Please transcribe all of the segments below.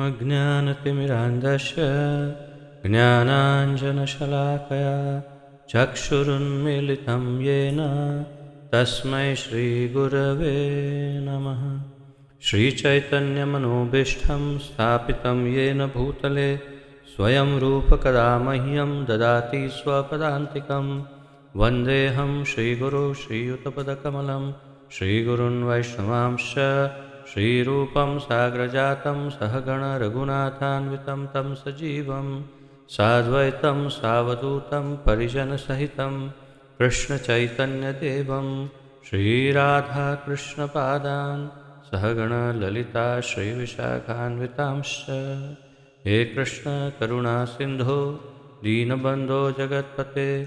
अज्ञानतिमिरान्धस्य ज्ञानाञ्जनशलाकया चक्षुरुन्मीलितं येन तस्मै श्रीगुरवे नमः। श्रीचैतन्यमनोभीष्टं स्थापितं येन भूतले स्वयं रूपकदा मह्यं ददाति स्वपदान्तिकं। वन्देऽहं श्रीगुरो श्रीयुतपदकमलं श्रीगुरुन् वैष्णवांश्च श्रीरूपं साग्रजातं सहगण रघुनाथान्वितं तं सजीवं साद्वैतं सावधूतं परिजनसहितं कृष्णचैतन्यदेवं श्रीराधाकृष्णपादान् सहगण ललिता श्रीविशाखान्वितांश्च। हे कृष्ण करुणा सिंधो दीनबंधो जगत्पते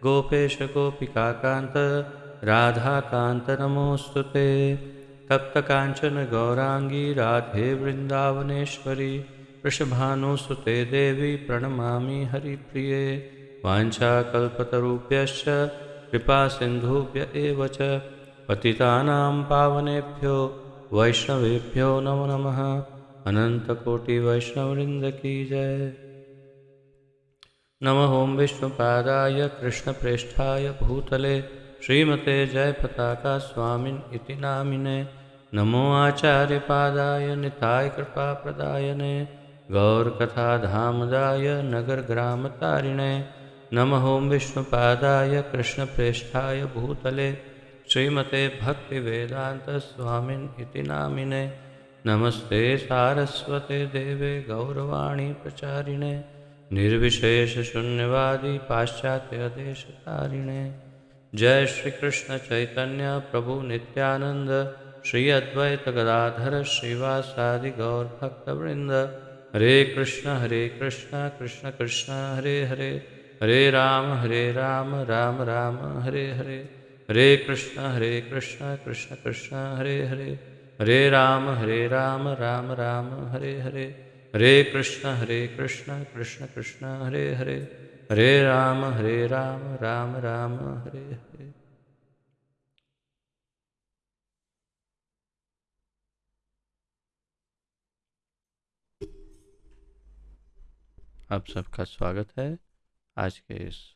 गोपेश गोपिकाकांत राधाकांत नमोस्तुते। तप्त कांचन गौरांगी राधे वृंदावनेश्वरी वृषभानुसुते देवी प्रणमामि हरिप्रिये। वाञ्छाकल्पतरुभ्यश्च कृपा सिन्धुभ्य एव च पतितानां पावनेभ्यो वैष्णवेभ्यो नमो नमः। अनंतकोटि वैष्णववृंद की जय। नमः ओं विष्णुपादाय कृष्णप्रेष्ठाय भूतले श्रीमते जयपताका स्वामिन् इति नामिने। नमो आचार्यपादाय निताय कृपाप्रदायने गौरकथाधामदाय नगरग्रामतारिणे। नमः ओं विष्णुपादाय कृष्णप्रेष्ठाय भूतले श्रीमते भक्तिवेदान्तस्वामिन् इति नामिने। नमस्ते सारस्वते देवे गौरवाणी प्रचारिणे निर्विशेषशून्यवादी पाश्चात्यदेशतारिणे। जय श्री कृष्ण चैतन्य प्रभु नित्यानंद श्री अद्वैत गदाधर श्रीवासादि गौर भक्तवृंद। हरे कृष्ण कृष्ण कृष्ण हरे हरे हरे राम राम राम हरे हरे। हरे कृष्ण कृष्ण कृष्ण हरे हरे हरे राम राम राम हरे हरे। हरे कृष्ण कृष्ण कृष्ण हरे हरे हरे राम राम राम हरे हरे। आप सबका स्वागत है आज के इस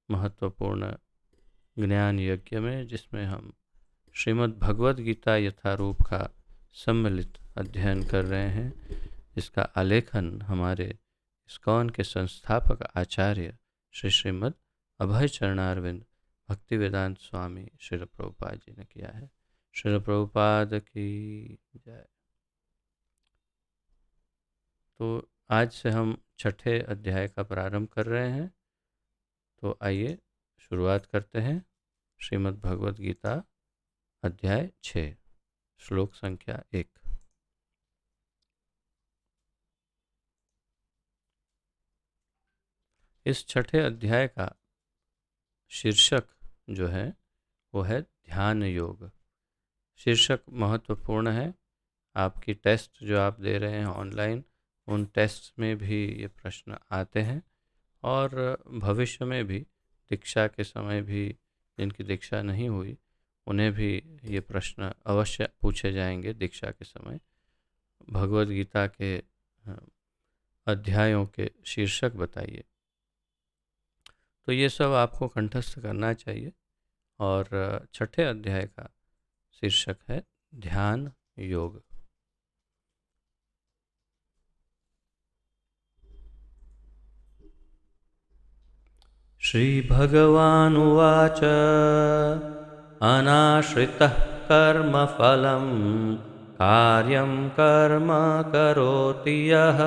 महत्वपूर्ण ज्ञान यज्ञ में, जिसमें हम श्रीमद् भगवद गीता यथारूप का सम्मिलित अध्ययन कर रहे हैं। इसका आलेखन हमारे इस्कॉन के संस्थापक आचार्य श्रीमद् अभय चरणारविंद भक्तिवेदांत स्वामी श्रील प्रभुपाद जी ने किया है। श्रील प्रभुपाद की जय। तो आज से हम छठे अध्याय का प्रारंभ कर रहे हैं। तो आइए शुरुआत करते हैं। श्रीमद् भगवद गीता अध्याय 6 श्लोक संख्या 1। इस छठे अध्याय का शीर्षक जो है वो है ध्यान योग। शीर्षक महत्वपूर्ण है। आपकी टेस्ट जो आप दे रहे हैं ऑनलाइन, उन टेस्ट में भी ये प्रश्न आते हैं और भविष्य में भी दीक्षा के समय भी जिनकी दीक्षा नहीं हुई उन्हें भी ये प्रश्न अवश्य पूछे जाएंगे दीक्षा के समय। भगवद गीता के अध्यायों के शीर्षक बताइए। तो ये सब आपको कंठस्थ करना चाहिए। और छठे अध्याय का शीर्षक है ध्यान योग। श्री भगवानुवाच अनाश्रितः कर्मफलं कार्यं कर्म करोति यः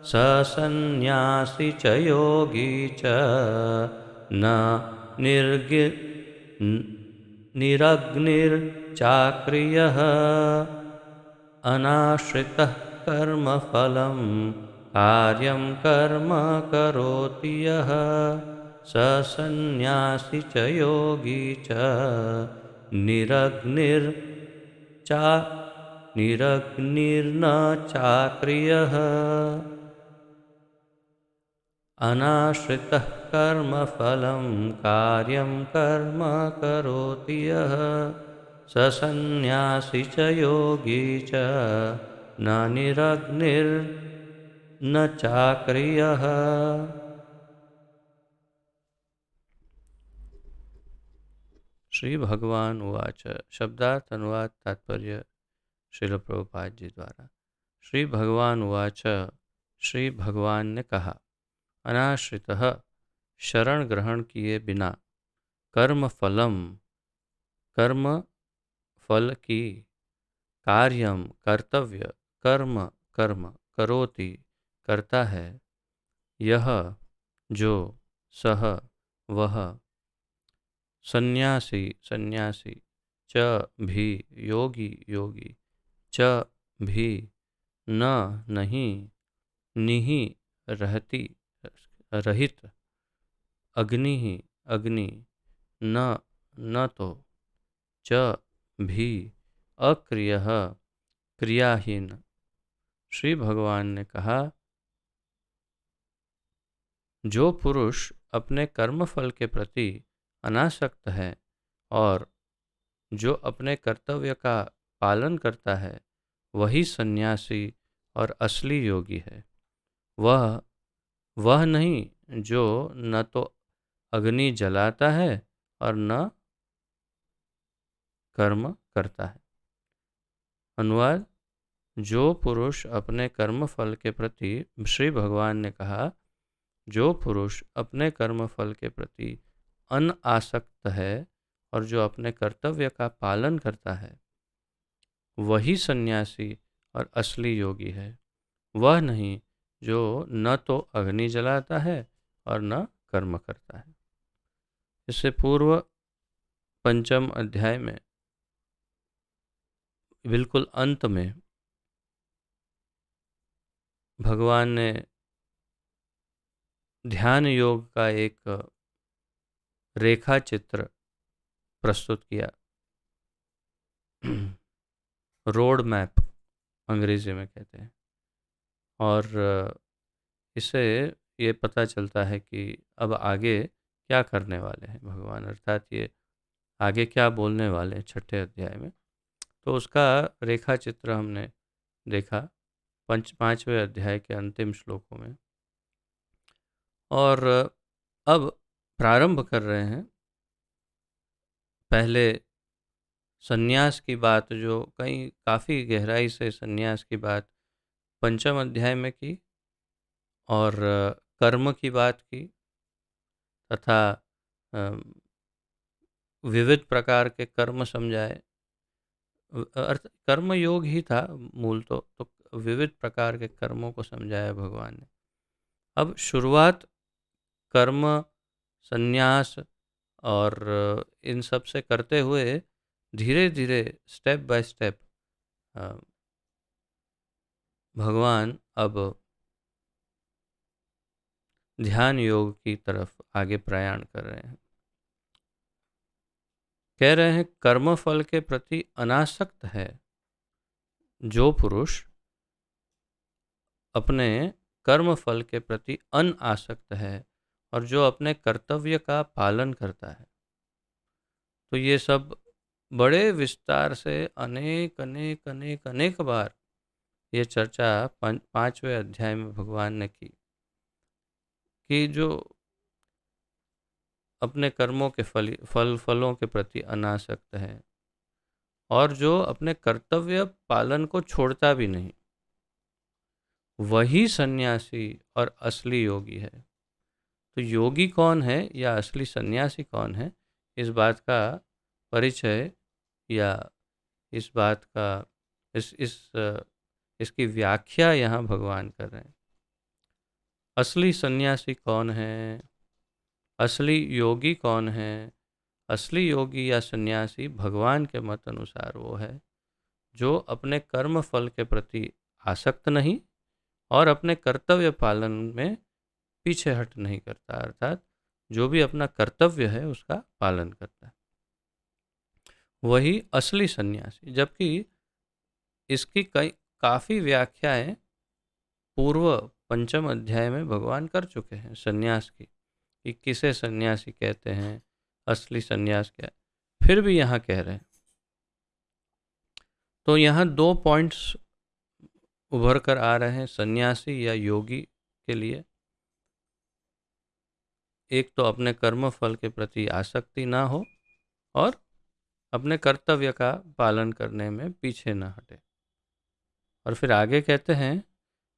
स सन्न्यासी च योगी च न निरग्निर्चाक्रियः। अनाश्रितः कर्मफलं कार्यं कर्म करोति यः स सन्न्यासी च योगी च निरग्निर्न चाक्रियः। अनाश्रितः कर्मफलं कार्यं कर्म करोति यः स सन्न्यासी च योगी च नानिरग्निर्न चाक्रियः। श्री भगवान उवाच। शब्दार्थ अनुवाद तात्पर्य श्रील प्रभुपाद जी द्वारा। श्री भगवान उवाच। श्री भगवान ने कहा, अनाश्रितः शरण ग्रहण किए बिना कर्म फल की कार्यम कर्तव्य कर्म कर्म करोति करता है, यह जो सह वह सन्यासी च भी योगी च भी न नहीं निहि रहती रहित अग्नि न तो च भी अक्रियः क्रियाहीन। श्री भगवान ने कहा, जो पुरुष अपने कर्मफल के प्रति अनासक्त है और जो अपने कर्तव्य का पालन करता है, वही सन्यासी और असली योगी है। वह नहीं जो न तो अग्नि जलाता है और न कर्म करता है। अनुवाद। जो पुरुष अपने कर्मफल के प्रति, श्री भगवान ने कहा, जो पुरुष अपने कर्मफल के प्रति अनासक्त है और जो अपने कर्तव्य का पालन करता है, वही सन्यासी और असली योगी है। वह नहीं जो न तो अग्नि जलाता है और न कर्म करता है। इससे पूर्व पंचम अध्याय में बिल्कुल अंत में भगवान ने ध्यान योग का एक रेखा चित्र प्रस्तुत किया। रोड मैप अंग्रेजी में कहते हैं। और इससे ये पता चलता है कि अब आगे क्या करने वाले हैं भगवान, अर्थात ये आगे क्या बोलने वाले हैं छठे अध्याय में। तो उसका रेखा चित्र हमने देखा पांचवें अध्याय के अंतिम श्लोकों में। और अब प्रारंभ कर रहे हैं पहले सन्यास की बात, जो काफ़ी गहराई से सन्यास की बात पंचम अध्याय में की, और कर्म की बात की तथा विविध प्रकार के कर्म समझाए। अर्थ कर्म योग ही था मूल तो विविध प्रकार के कर्मों को समझाया भगवान ने। अब शुरुआत कर्म संन्यास और इन सब से करते हुए धीरे धीरे स्टेप बाय स्टेप भगवान अब ध्यान योग की तरफ आगे प्रयाण कर रहे हैं। कह रहे हैं, कर्मफल के प्रति अनासक्त है जो पुरुष अपने कर्मफल के प्रति अनासक्त है और जो अपने कर्तव्य का पालन करता है। तो ये सब बड़े विस्तार से अनेक अनेक अनेक अनेक बार ये चर्चा पांचवें अध्याय में भगवान ने की कि जो अपने कर्मों के फलों के प्रति अनासक्त है और जो अपने कर्तव्य पालन को छोड़ता भी नहीं, वही सन्यासी और असली योगी है। तो योगी कौन है या असली सन्यासी कौन है, इस बात का परिचय या इस बात का इसकी व्याख्या यहाँ भगवान कर रहे हैं। असली सन्यासी कौन है, असली योगी कौन है? असली योगी या सन्यासी भगवान के मत अनुसार वो है जो अपने कर्म फल के प्रति आसक्त नहीं और अपने कर्तव्य पालन में पीछे हट नहीं करता, अर्थात जो भी अपना कर्तव्य है उसका पालन करता है, वही असली सन्यासी। जबकि इसकी काफ़ी व्याख्याएं पूर्व पंचम अध्याय में भगवान कर चुके हैं सन्यास की, कि किसे सन्यासी कहते हैं, असली सन्यास क्या है, फिर भी यहाँ कह रहे हैं। तो यहाँ 2 पॉइंट्स उभर कर आ रहे हैं सन्यासी या योगी के लिए एक तो अपने कर्म फल के प्रति आसक्ति ना हो और अपने कर्तव्य का पालन करने में पीछे न हटे। और फिर आगे कहते हैं,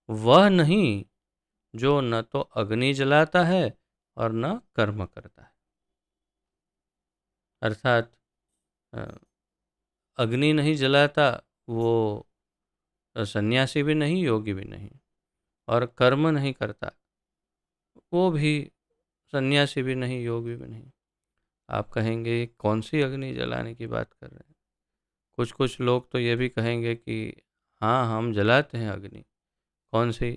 वह नहीं जो न तो अग्नि जलाता है और न कर्म करता है। अर्थात अग्नि नहीं जलाता वो सन्यासी भी नहीं, योगी भी नहीं, और कर्म नहीं करता वो भी सन्यासी भी नहीं, योगी भी नहीं। आप कहेंगे कौन सी अग्नि जलाने की बात कर रहे हैं? कुछ कुछ लोग तो ये भी कहेंगे कि हाँ हम जलाते हैं अग्नि। कौन सी?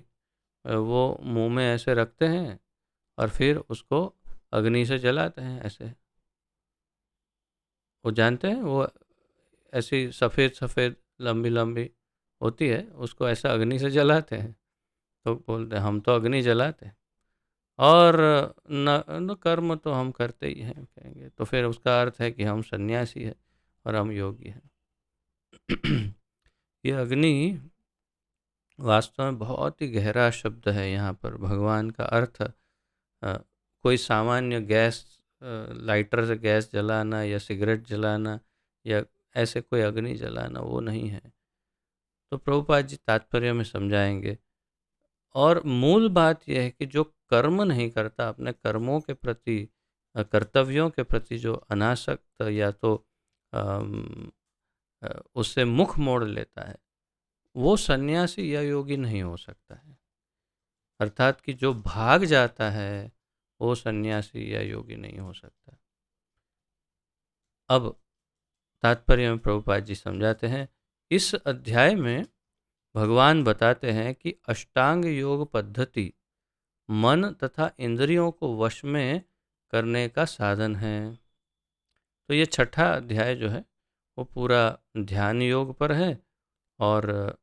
वो मुंह में ऐसे रखते हैं और फिर उसको अग्नि से जलाते हैं ऐसे। वो जानते हैं, वो ऐसी सफ़ेद सफ़ेद लंबी लंबी होती है, उसको ऐसा अग्नि से जलाते हैं। तो बोलते हैं हम तो अग्नि जलाते हैं और न कर्म तो हम करते ही हैं, कहेंगे। तो फिर उसका अर्थ है कि हम सन्यासी हैं और हम योगी हैं। ये अग्नि वास्तव में बहुत ही गहरा शब्द है। यहाँ पर भगवान का अर्थ कोई सामान्य गैस, लाइटर से गैस जलाना या सिगरेट जलाना या ऐसे कोई अग्नि जलाना वो नहीं है। तो प्रभुपाद जी तात्पर्य में समझाएंगे। और मूल बात यह है कि जो कर्म नहीं करता, अपने कर्मों के प्रति, कर्तव्यों के प्रति जो अनासक्त या तो उससे मुख मोड़ लेता है, वो सन्यासी या योगी नहीं हो सकता है। अर्थात कि जो भाग जाता है वो सन्यासी या योगी नहीं हो सकता। अब तात्पर्य में प्रभुपाद जी समझाते हैं। इस अध्याय में भगवान बताते हैं कि अष्टांग योग पद्धति मन तथा इंद्रियों को वश में करने का साधन है। तो ये छठा अध्याय जो है वो पूरा ध्यान योग पर है और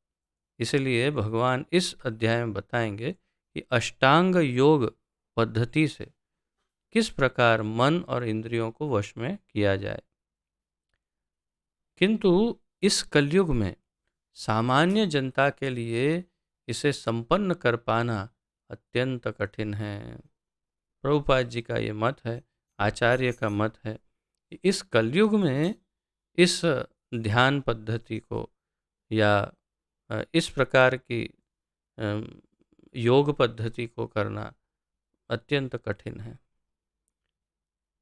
इसलिए भगवान इस अध्याय में बताएंगे कि अष्टांग योग पद्धति से किस प्रकार मन और इंद्रियों को वश में किया जाए। किंतु इस कलयुग में सामान्य जनता के लिए इसे संपन्न कर पाना अत्यंत कठिन है। प्रभुपाद जी का ये मत है, आचार्य का मत है कि इस कलयुग में इस ध्यान पद्धति को या इस प्रकार की योग पद्धति को करना अत्यंत कठिन है।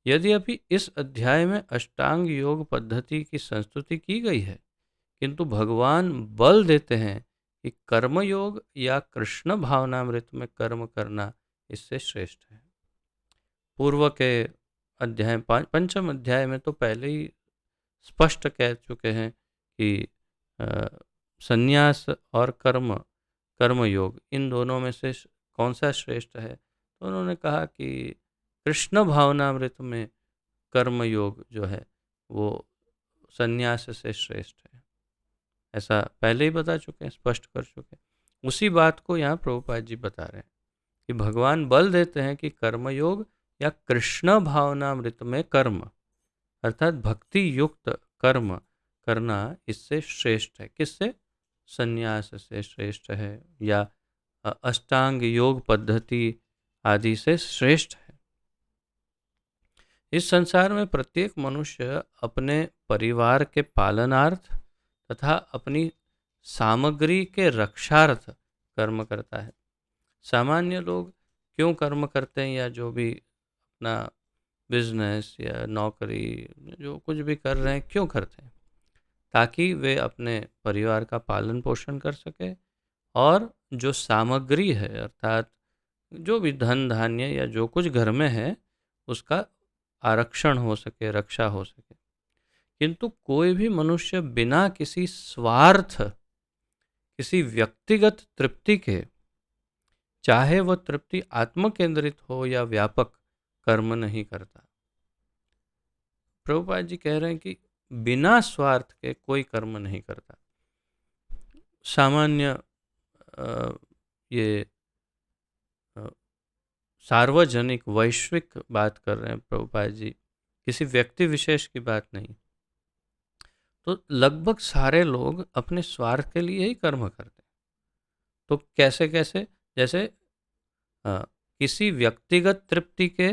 यद्यपि इस अध्याय में अष्टांग योग पद्धति की संस्तुति की गई है, किंतु भगवान बल देते हैं कि कर्म योग या कृष्ण भावनामृत में कर्म करना इससे श्रेष्ठ है। पूर्व के अध्याय पंचम अध्याय में तो पहले ही स्पष्ट कह चुके हैं कि संन्यास और कर्म योग इन दोनों में से कौन सा श्रेष्ठ है। तो उन्होंने कहा कि कृष्ण भावनामृत में कर्म योग जो है वो संन्यास से श्रेष्ठ है। ऐसा पहले ही बता चुके हैं, स्पष्ट कर चुके हैं। उसी बात को यहाँ प्रभुपाद जी बता रहे हैं कि भगवान बल देते हैं कि कर्मयोग या कृष्ण भावनामृत में कर्म अर्थात भक्ति युक्त कर्म करना इससे श्रेष्ठ है। किससे? संन्यास से श्रेष्ठ है या अष्टांग योग पद्धति आदि से श्रेष्ठ है। इस संसार में प्रत्येक मनुष्य अपने परिवार के पालनार्थ तथा अपनी सामग्री के रक्षार्थ कर्म करता है। सामान्य लोग क्यों कर्म करते हैं, या जो भी अपना बिजनेस या नौकरी जो कुछ भी कर रहे हैं क्यों करते हैं? ताकि वे अपने परिवार का पालन पोषण कर सके और जो सामग्री है अर्थात जो भी धन धान्य या जो कुछ घर में है उसका आरक्षण हो सके, रक्षा हो सके। किंतु कोई भी मनुष्य बिना किसी स्वार्थ, किसी व्यक्तिगत तृप्ति के, चाहे वह तृप्ति आत्म केंद्रित हो या व्यापक, कर्म नहीं करता। प्रभुपाद जी कह रहे हैं कि बिना स्वार्थ के कोई कर्म नहीं करता। सामान्य ये सार्वजनिक वैश्विक बात कर रहे हैं प्रभुपाद जी, किसी व्यक्ति विशेष की बात नहीं। तो लगभग सारे लोग अपने स्वार्थ के लिए ही कर्म करते हैं। तो कैसे कैसे, जैसे अ, किसी व्यक्तिगत तृप्ति के,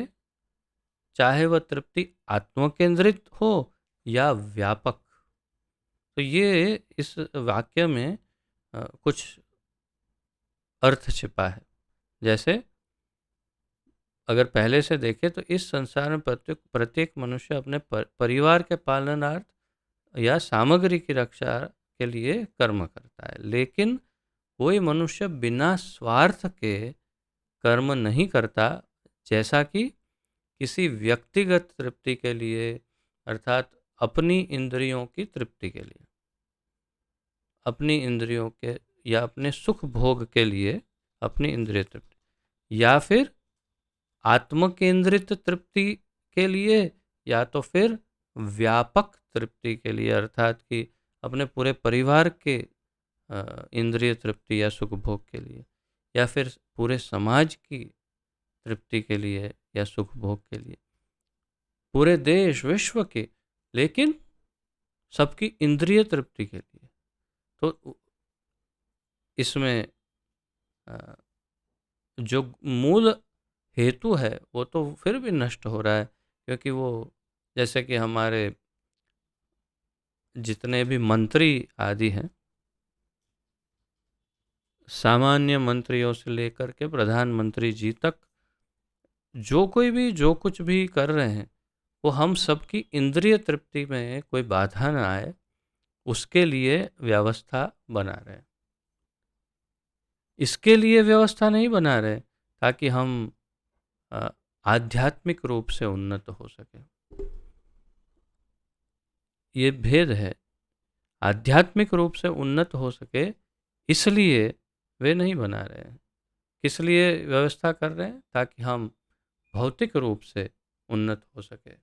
चाहे वह तृप्ति आत्मकेंद्रित हो या व्यापक। तो ये इस वाक्य में कुछ अर्थ छिपा है। जैसे अगर पहले से देखें तो इस संसार में प्रत्येक प्रत्येक मनुष्य अपने परिवार के पालनार्थ या सामग्री की रक्षा के लिए कर्म करता है, लेकिन कोई मनुष्य बिना स्वार्थ के कर्म नहीं करता, जैसा कि किसी व्यक्तिगत तृप्ति के लिए, अर्थात अपनी इंद्रियों की तृप्ति के लिए, अपनी इंद्रियों के या अपने सुख भोग के लिए अपनी इंद्रिय तृप्ति, या फिर आत्म केंद्रित तृप्ति के लिए, या तो फिर व्यापक तृप्ति के लिए, अर्थात कि अपने पूरे परिवार के इंद्रिय तृप्ति या सुख भोग के लिए, या फिर पूरे समाज की तृप्ति के लिए या सुख भोग के लिए, पूरे देश विश्व के, लेकिन सबकी इंद्रिय तृप्ति के लिए। तो इसमें जो मूल हेतु है वो तो फिर भी नष्ट हो रहा है, क्योंकि वो, जैसे कि हमारे जितने भी मंत्री आदि हैं, सामान्य मंत्रियों से लेकर के प्रधानमंत्री जी तक, जो कोई भी जो कुछ भी कर रहे हैं, वो हम सबकी इंद्रिय तृप्ति में कोई बाधा न आए, उसके लिए व्यवस्था बना रहे हैं। इसके लिए व्यवस्था नहीं बना रहे ताकि हम आध्यात्मिक रूप से उन्नत हो सके। ये भेद है। आध्यात्मिक रूप से उन्नत हो सके इसलिए वे नहीं बना रहे हैं। किस लिए व्यवस्था कर रहे हैं? ताकि हम भौतिक रूप से उन्नत हो सके।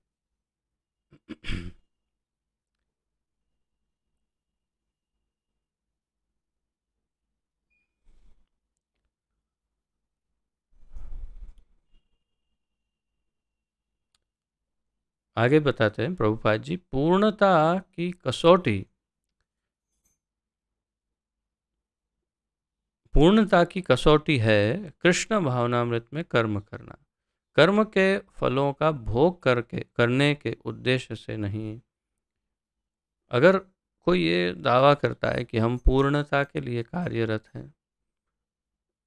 आगे बताते हैं प्रभुपाद जी, पूर्णता की कसौटी, पूर्णता की कसौटी है कृष्ण भावनामृत में कर्म करना, कर्म के फलों का भोग करके करने के उद्देश्य से नहीं। अगर कोई ये दावा करता है कि हम पूर्णता के लिए कार्यरत हैं,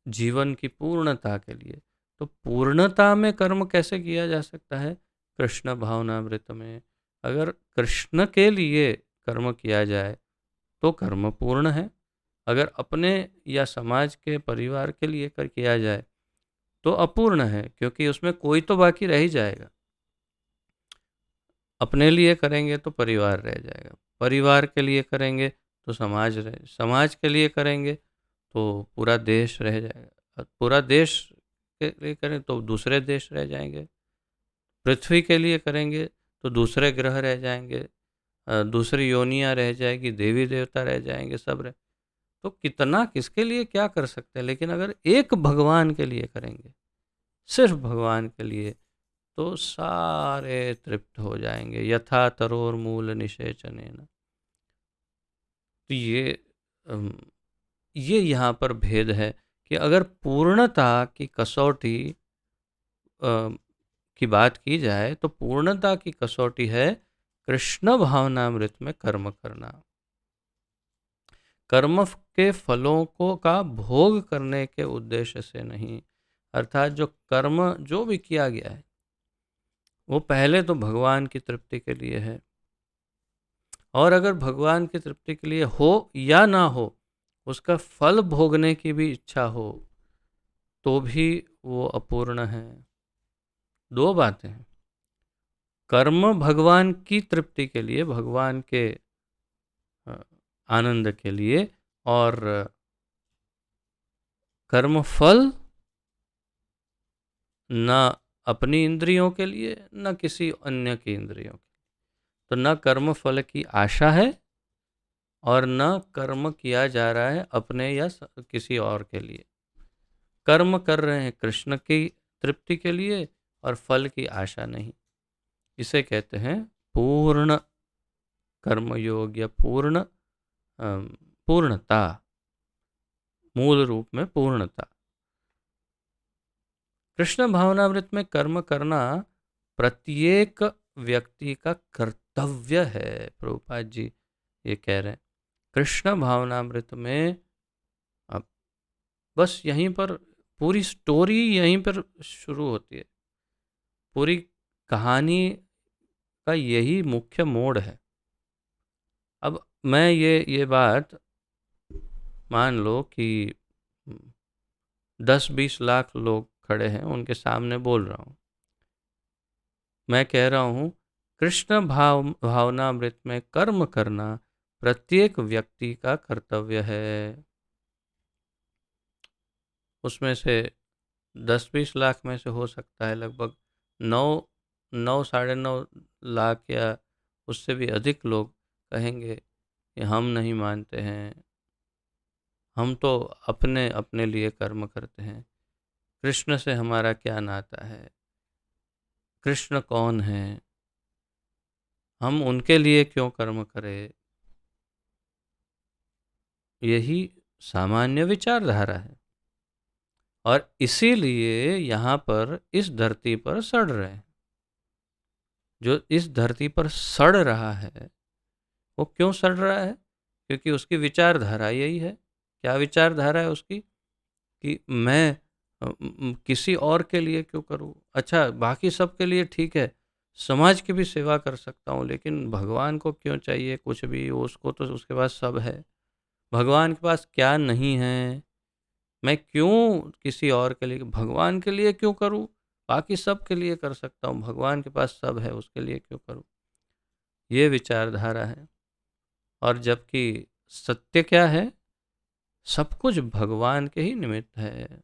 जीवन की पूर्णता के लिए, तो पूर्णता में कर्म कैसे किया जा सकता है? कृष्ण भावनामृत में अगर कृष्ण के लिए कर्म किया जाए तो कर्म पूर्ण है। अगर अपने या समाज के परिवार के लिए कर किया जाए तो अपूर्ण है, क्योंकि उसमें कोई तो बाकी रह ही जाएगा। अपने लिए करेंगे तो परिवार रह जाएगा, परिवार के लिए करेंगे तो समाज रहे, समाज के लिए करेंगे तो पूरा देश रह जाएगा, पूरा देश के लिए करें तो दूसरे देश रह जाएंगे, पृथ्वी के लिए करेंगे तो दूसरे ग्रह रह जाएंगे, दूसरी योनियां रह जाएगी, देवी देवता रह जाएंगे, सब रह। तो कितना किसके लिए क्या कर सकते हैं, लेकिन अगर एक भगवान के लिए करेंगे, सिर्फ भगवान के लिए, तो सारे तृप्त हो जाएंगे। यथा तरोर मूल निषेचनेन। तो ये यहाँ पर भेद है कि अगर पूर्णता की कसौटी की बात की जाए तो पूर्णता की कसौटी है कृष्ण भावनामृत में कर्म करना, कर्म के फलों को का भोग करने के उद्देश्य से नहीं। अर्थात जो कर्म जो भी किया गया है वो पहले तो भगवान की तृप्ति के लिए है, और अगर भगवान की तृप्ति के लिए हो या ना हो, उसका फल भोगने की भी इच्छा हो, तो भी वो अपूर्ण है। दो बातें हैं, कर्म भगवान की तृप्ति के लिए, भगवान के आनंद के लिए, और कर्म फल न अपनी इंद्रियों के लिए न किसी अन्य की इंद्रियों के, तो न कर्म फल की आशा है और न कर्म किया जा रहा है अपने या किसी और के लिए। कर्म कर रहे हैं कृष्ण की तृप्ति के लिए और फल की आशा नहीं। इसे कहते हैं पूर्ण कर्मयोग या पूर्णता। मूल रूप में पूर्णता। कृष्ण भावनामृत में कर्म करना प्रत्येक व्यक्ति का कर्तव्य है। प्रभुपाद जी ये कह रहे हैं कृष्ण भावनामृत में। अब बस यहीं पर पूरी स्टोरी यहीं पर शुरू होती है। पूरी कहानी का यही मुख्य मोड़ है। अब मैं ये बात मान लो कि 10-20 लाख लोग खड़े हैं, उनके सामने बोल रहा हूँ। मैं कह रहा हूँ कृष्ण भावनामृत में कर्म करना प्रत्येक व्यक्ति का कर्तव्य है। उसमें से 10-20 लाख में से हो सकता है लगभग 9-9.5 लाख या उससे भी अधिक लोग कहेंगे कि हम नहीं मानते हैं, हम तो अपने अपने लिए कर्म करते हैं, कृष्ण से हमारा क्या नाता है, कृष्ण कौन है, हम उनके लिए क्यों कर्म करें। यही सामान्य विचारधारा है और इसीलिए यहाँ पर इस धरती पर सड़ रहे हैं। जो इस धरती पर सड़ रहा है वो क्यों सड़ रहा है? क्योंकि उसकी विचारधारा यही है। क्या विचारधारा है उसकी? कि मैं किसी और के लिए क्यों करूं? अच्छा, बाकी सब के लिए ठीक है, समाज की भी सेवा कर सकता हूं, लेकिन भगवान को क्यों चाहिए कुछ भी? उसको तो उसके पास सब है। भगवान के पास क्या नहीं है? मैं क्यों किसी और के लिए, भगवान के लिए क्यों करूं? बाकी सब के लिए कर सकता हूं, भगवान के पास सब है, उसके लिए क्यों करूं? ये विचारधारा है। और जबकि सत्य क्या है? सब कुछ भगवान के ही निमित्त है।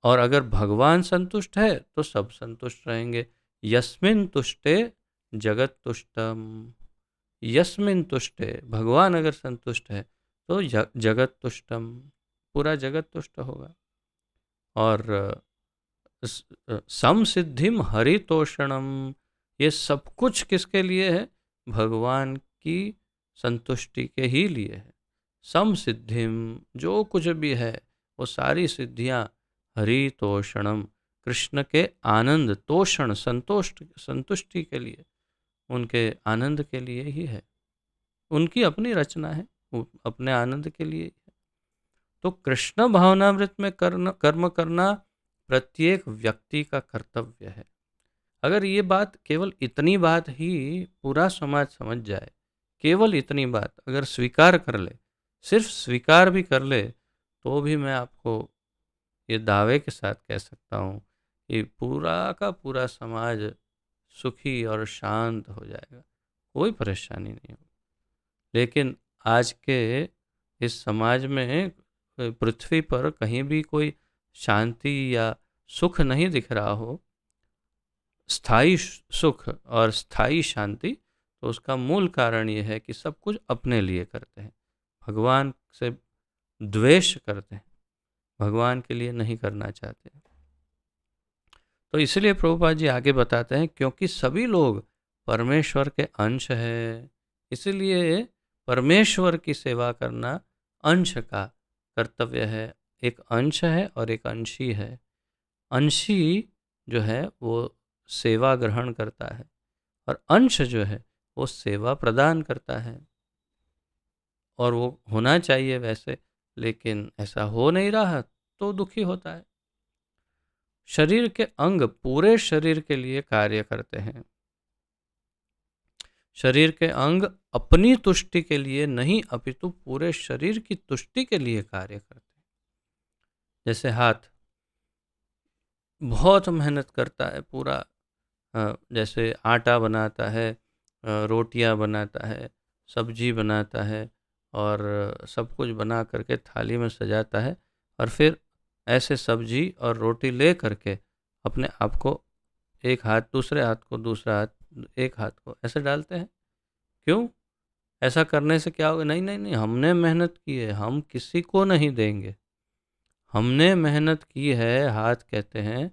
और अगर भगवान संतुष्ट है तो सब संतुष्ट रहेंगे। यस्मिन तुष्टे जगत तुष्टम। यस्मिन तुष्टे, भगवान अगर संतुष्ट है तो जगत तुष्टम, पूरा जगत तुष्ट होगा। और समसिद्धिम हरितोषणम, ये सब कुछ किसके लिए है? भगवान की संतुष्टि के ही लिए है। समसिद्धिम, जो कुछ भी है वो सारी सिद्धियां हरितोषणम, कृष्ण के आनंद, तोषण, संतुष्टि के लिए, उनके आनंद के लिए ही है। उनकी अपनी रचना है, वो अपने आनंद के लिए है। तो कृष्ण भावनामृत में कर्म करना प्रत्येक व्यक्ति का कर्तव्य है। अगर ये बात, केवल इतनी बात ही पूरा समाज समझ जाए, केवल इतनी बात अगर स्वीकार कर ले, सिर्फ स्वीकार भी कर ले, तो भी मैं आपको ये दावे के साथ कह सकता हूँ कि पूरा का पूरा समाज सुखी और शांत हो जाएगा, कोई परेशानी नहीं होगी। लेकिन आज के इस समाज में, पृथ्वी पर कहीं भी कोई शांति या सुख नहीं दिख रहा हो, स्थायी सुख और स्थायी शांति, तो उसका मूल कारण ये है कि सब कुछ अपने लिए करते हैं, भगवान से द्वेष करते हैं, भगवान के लिए नहीं करना चाहते। तो इसलिए प्रभुपाद जी आगे बताते हैं, क्योंकि सभी लोग परमेश्वर के अंश है, इसलिए परमेश्वर की सेवा करना अंश का कर्तव्य है। एक अंश है और एक अंशी है। अंशी जो है वो सेवा ग्रहण करता है और अंश जो है वो सेवा प्रदान करता है। और वो होना चाहिए वैसे, लेकिन ऐसा हो नहीं रहा तो दुखी होता है। शरीर के अंग पूरे शरीर के लिए कार्य करते हैं। शरीर के अंग अपनी तुष्टि के लिए नहीं, अपितु पूरे शरीर की तुष्टि के लिए कार्य करते हैं। जैसे हाथ बहुत मेहनत करता है, पूरा जैसे आटा बनाता है, रोटियां बनाता है, सब्जी बनाता है, और सब कुछ बना करके थाली में सजाता है, और फिर ऐसे सब्जी और रोटी ले करके अपने आप को, एक हाथ दूसरे हाथ को, दूसरा हाथ एक हाथ को ऐसे डालते हैं। क्यों? ऐसा करने से क्या होगा? नहीं नहीं नहीं, हमने मेहनत की है, हम किसी को नहीं देंगे। हमने मेहनत की है, हाथ कहते हैं,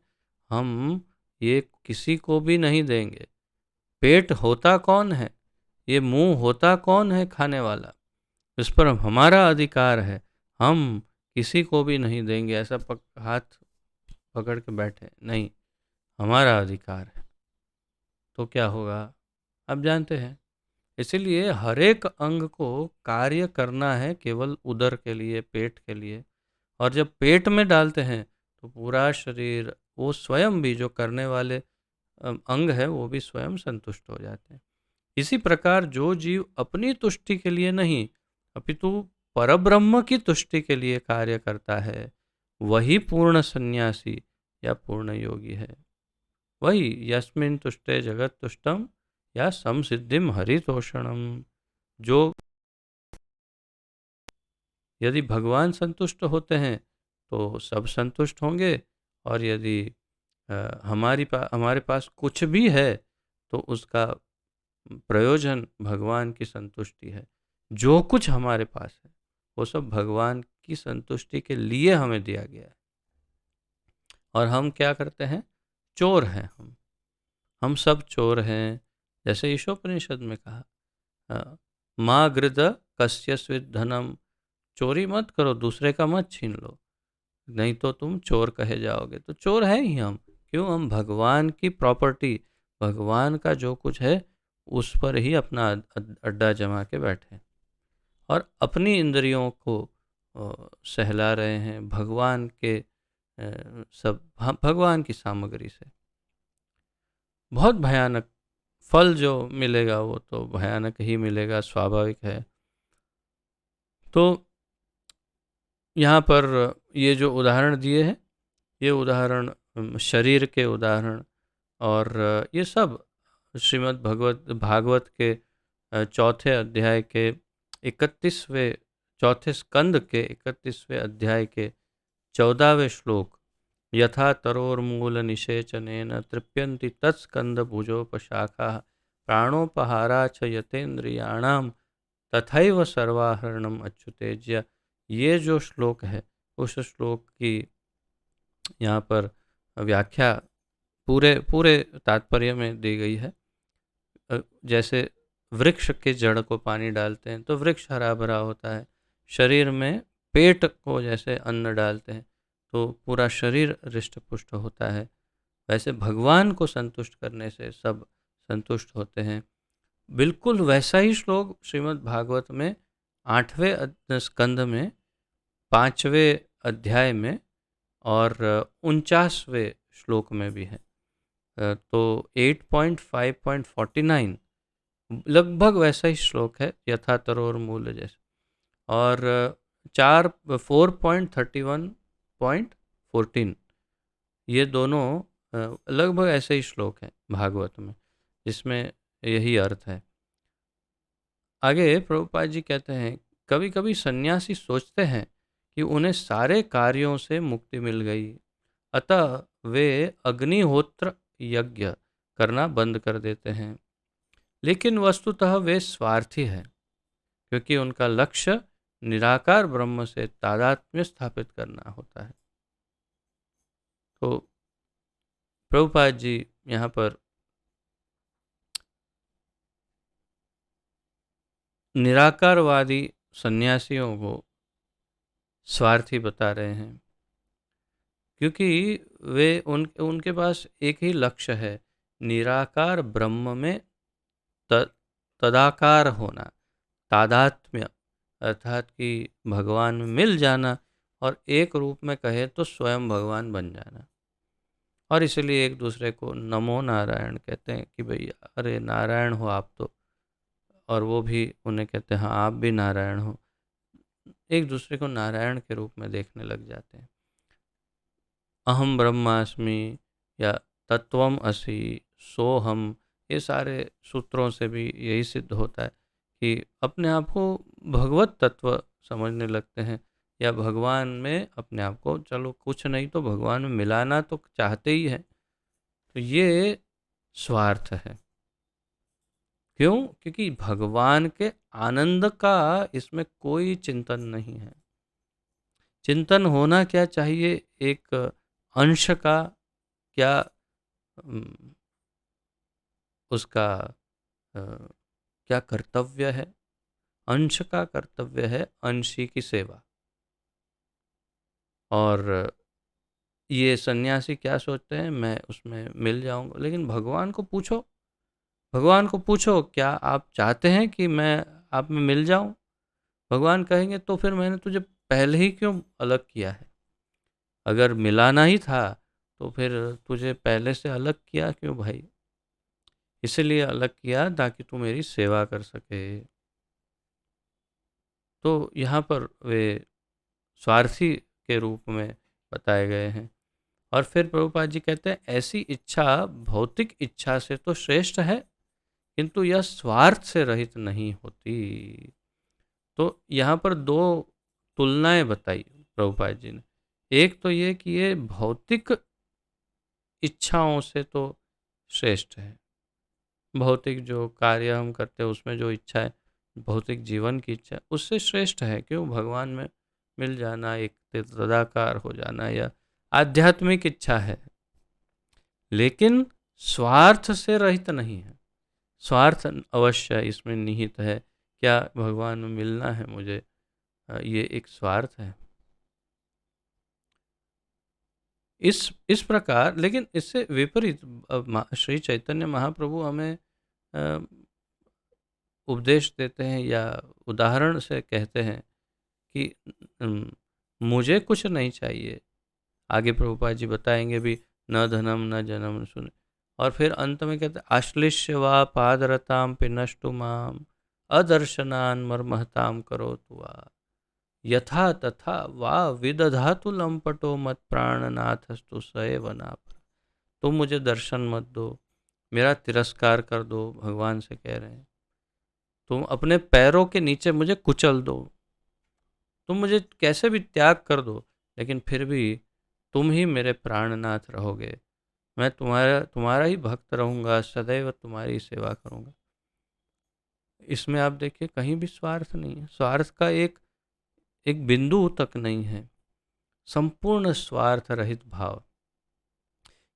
हम ये किसी को भी नहीं देंगे। पेट होता कौन है? ये मुंह होता कौन है खाने वाला? इस पर हमारा अधिकार है, हम किसी को भी नहीं देंगे, ऐसा हाथ पकड़ के बैठे नहीं, हमारा अधिकार है। तो क्या होगा आप जानते हैं। इसीलिए हर एक अंग को कार्य करना है केवल उदर के लिए, पेट के लिए। और जब पेट में डालते हैं तो पूरा शरीर, वो स्वयं भी जो करने वाले अंग है वो भी स्वयं संतुष्ट हो जाते हैं। इसी प्रकार जो जीव अपनी तुष्टि के लिए नहीं अपितु परब्रह्म की तुष्टि के लिए कार्य करता है, वही पूर्ण सन्यासी या पूर्ण योगी है। वही यस्मिन तुष्टे जगत तुष्टम या समसिद्धिम हरितोषणम। जो यदि भगवान संतुष्ट होते हैं तो सब संतुष्ट होंगे, और यदि हमारे पास कुछ भी है तो उसका प्रयोजन भगवान की संतुष्टि है। जो कुछ हमारे पास है वो सब भगवान की संतुष्टि के लिए हमें दिया गया है। और हम क्या करते हैं, चोर हैं हम सब चोर हैं। जैसे ईशोपनिषद में कहा, माँ गृद कस्य स्विद धनम, चोरी मत करो, दूसरे का मत छीन लो, नहीं तो तुम चोर कहे जाओगे। तो चोर हैं ही हम। क्यों? हम भगवान की प्रॉपर्टी, भगवान का जो कुछ है उस पर ही अपना अड्डा जमा के बैठे और अपनी इंद्रियों को सहला रहे हैं भगवान के सब भगवान की सामग्री से। बहुत भयानक फल जो मिलेगा वो तो भयानक ही मिलेगा, स्वाभाविक है। तो यहाँ पर ये जो उदाहरण दिए हैं, ये उदाहरण शरीर के उदाहरण, और ये सब श्रीमद् भागवत के चौथे अध्याय के 31वें, चौथे स्कंद के 31वें अध्याय के 14वें श्लोक, यथा तरोर्मूल निषेचनेन तृप्यन्ति तत्स्कंद भुजोपशाखाः प्राणोपहारा च यतेन्द्रियाणाम तथैव सर्वाहरणम अच्युतेज्य। ये जो श्लोक है उस श्लोक की यहाँ पर व्याख्या पूरे पूरे तात्पर्य में दी गई है। जैसे वृक्ष के जड़ को पानी डालते हैं तो वृक्ष हरा भरा होता है, शरीर में पेट को जैसे अन्न डालते हैं तो पूरा शरीर हृष्ट पुष्ट होता है, वैसे भगवान को संतुष्ट करने से सब संतुष्ट होते हैं। बिल्कुल वैसा ही श्लोक श्रीमद् भागवत में 8वें स्कंद में 5वें अध्याय में और 49वें श्लोक में भी है। तो 8.5.49 लगभग वैसा ही श्लोक है, यथा तरोर मूल जैसे। और 4.31.14 ये दोनों लगभग ऐसे ही श्लोक हैं भागवत में, जिसमें यही अर्थ है। आगे प्रभुपाद जी कहते हैं, कभी कभी सन्यासी सोचते हैं कि उन्हें सारे कार्यों से मुक्ति मिल गई, अतः वे अग्निहोत्र यज्ञ करना बंद कर देते हैं। लेकिन वस्तुतः वे स्वार्थी हैं, क्योंकि उनका लक्ष्य निराकार ब्रह्म से तादात्म्य स्थापित करना होता है। तो प्रभुपाद जी यहाँ पर निराकारवादी सन्यासियों को स्वार्थी बता रहे हैं, क्योंकि वे उनके पास एक ही लक्ष्य है, निराकार ब्रह्म में तदाकार होना, तादात्म्य, अर्थात कि भगवान में मिल जाना, और एक रूप में कहे तो स्वयं भगवान बन जाना। और इसलिए एक दूसरे को नमो नारायण कहते हैं कि भैया अरे नारायण हो आप तो, और वो भी उन्हें कहते हैं हाँ आप भी नारायण हो। एक दूसरे को नारायण के रूप में देखने लग जाते हैं। अहम ब्रह्मास्मि या तत्वम असि सोहम, ये सारे सूत्रों से भी यही सिद्ध होता है कि अपने आप को भगवत तत्व समझने लगते हैं, या भगवान में अपने आप को, चलो कुछ नहीं तो भगवान में मिलाना तो चाहते ही हैं। तो ये स्वार्थ है। क्यों? क्योंकि भगवान के आनंद का इसमें कोई चिंतन नहीं है। चिंतन होना क्या चाहिए, एक अंश का, क्या उसका क्या कर्तव्य है, अंश का कर्तव्य है अंशी की सेवा। और ये सन्यासी क्या सोचते हैं, मैं उसमें मिल जाऊंगा, लेकिन भगवान को पूछो क्या आप चाहते हैं कि मैं आप में मिल जाऊं? भगवान कहेंगे तो फिर मैंने तुझे पहले ही क्यों अलग किया है? अगर मिलाना ही था तो फिर तुझे पहले से अलग किया क्यों भाई? इसीलिए अलग किया ताकि तू मेरी सेवा कर सके। तो यहाँ पर वे स्वार्थी के रूप में बताए गए हैं। और फिर प्रभुपाद जी कहते हैं ऐसी इच्छा भौतिक इच्छा से तो श्रेष्ठ है, किंतु यह स्वार्थ से रहित नहीं होती। तो यहाँ पर दो तुलनाएं बताई प्रभुपाद जी ने। एक तो ये कि ये भौतिक इच्छाओं से तो श्रेष्ठ है, भौतिक जो कार्य हम करते हैं उसमें जो इच्छा है, भौतिक जीवन की इच्छा उससे श्रेष्ठ है। क्यों? भगवान में मिल जाना, एक तदाकार हो जाना, या आध्यात्मिक इच्छा है, लेकिन स्वार्थ से रहित नहीं है। स्वार्थ अवश्य इसमें निहित है, क्या भगवान में मिलना है मुझे, ये एक स्वार्थ है। इस प्रकार, लेकिन इससे विपरीत श्री चैतन्य महाप्रभु हमें उपदेश देते हैं या उदाहरण से कहते हैं कि अम, मुझे कुछ नहीं चाहिए। आगे प्रभुपाद जी बताएंगे भी, न धनम न जनम सुने। और फिर अंत में कहते हैं आश्लिष्य वा पादरताम पिनष्टु माम अदर्शनान मर्महताम करो तुआ यथा तथा वा विदधातु लंपटो मत प्राणनाथस्तु सएव नापर। तुम मुझे दर्शन मत दो, मेरा तिरस्कार कर दो, भगवान से कह रहे हैं। तुम अपने पैरों के नीचे मुझे कुचल दो, तुम मुझे कैसे भी त्याग कर दो, लेकिन फिर भी तुम ही मेरे प्राणनाथ रहोगे। मैं तुम्हारा तुम्हारा ही भक्त रहूंगा, सदैव तुम्हारी सेवा करूंगा। इसमें आप देखिए कहीं भी स्वार्थ नहीं है, स्वार्थ का एक एक बिंदु तक नहीं है। संपूर्ण स्वार्थ रहित भाव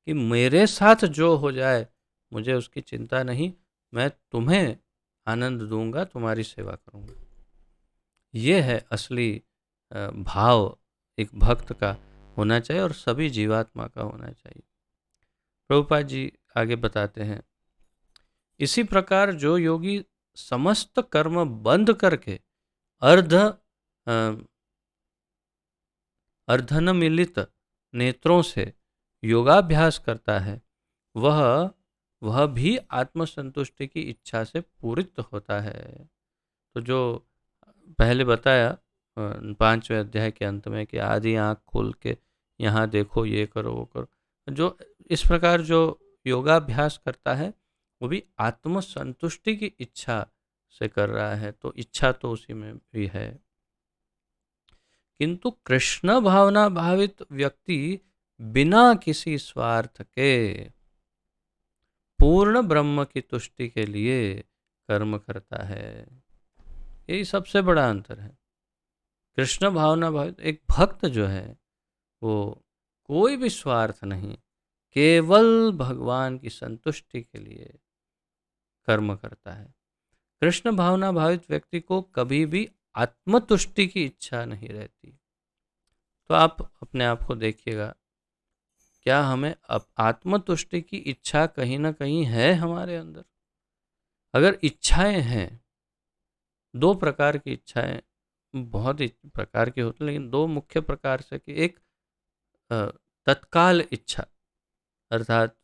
कि मेरे साथ जो हो जाए मुझे उसकी चिंता नहीं, मैं तुम्हें आनंद दूंगा, तुम्हारी सेवा करूंगा। ये है असली भाव एक भक्त का होना चाहिए और सभी जीवात्मा का होना चाहिए। प्रभुपाद जी आगे बताते हैं, इसी प्रकार जो योगी समस्त कर्म बंद करके अर्ध अर्धनमिलित नेत्रों से योगाभ्यास करता है, वह वह भी आत्मसंतुष्टि की इच्छा से पूरित होता है। तो जो पहले बताया 5वें अध्याय के अंत में कि आधी आँख खोल के यहाँ देखो, ये करो, वो करो, जो इस प्रकार जो योगाभ्यास करता है वो भी आत्मसंतुष्टि की इच्छा से कर रहा है। तो इच्छा तो उसी में भी है, किंतु कृष्ण भावना भावित व्यक्ति बिना किसी स्वार्थ के पूर्ण ब्रह्म की तुष्टि के लिए कर्म करता है। यही सबसे बड़ा अंतर है। कृष्ण भावना भावित एक भक्त जो है वो कोई भी स्वार्थ नहीं, केवल भगवान की संतुष्टि के लिए कर्म करता है। कृष्ण भावना भावित व्यक्ति को कभी भी आत्मतुष्टि की इच्छा नहीं रहती। तो आप अपने आप को देखिएगा, क्या हमें आत्मतुष्टि की इच्छा कहीं ना कहीं है हमारे अंदर? अगर इच्छाएं हैं, दो प्रकार की इच्छाएं, बहुत ही प्रकार की होती हैं, लेकिन दो मुख्य प्रकार से कि एक तत्काल इच्छा, अर्थात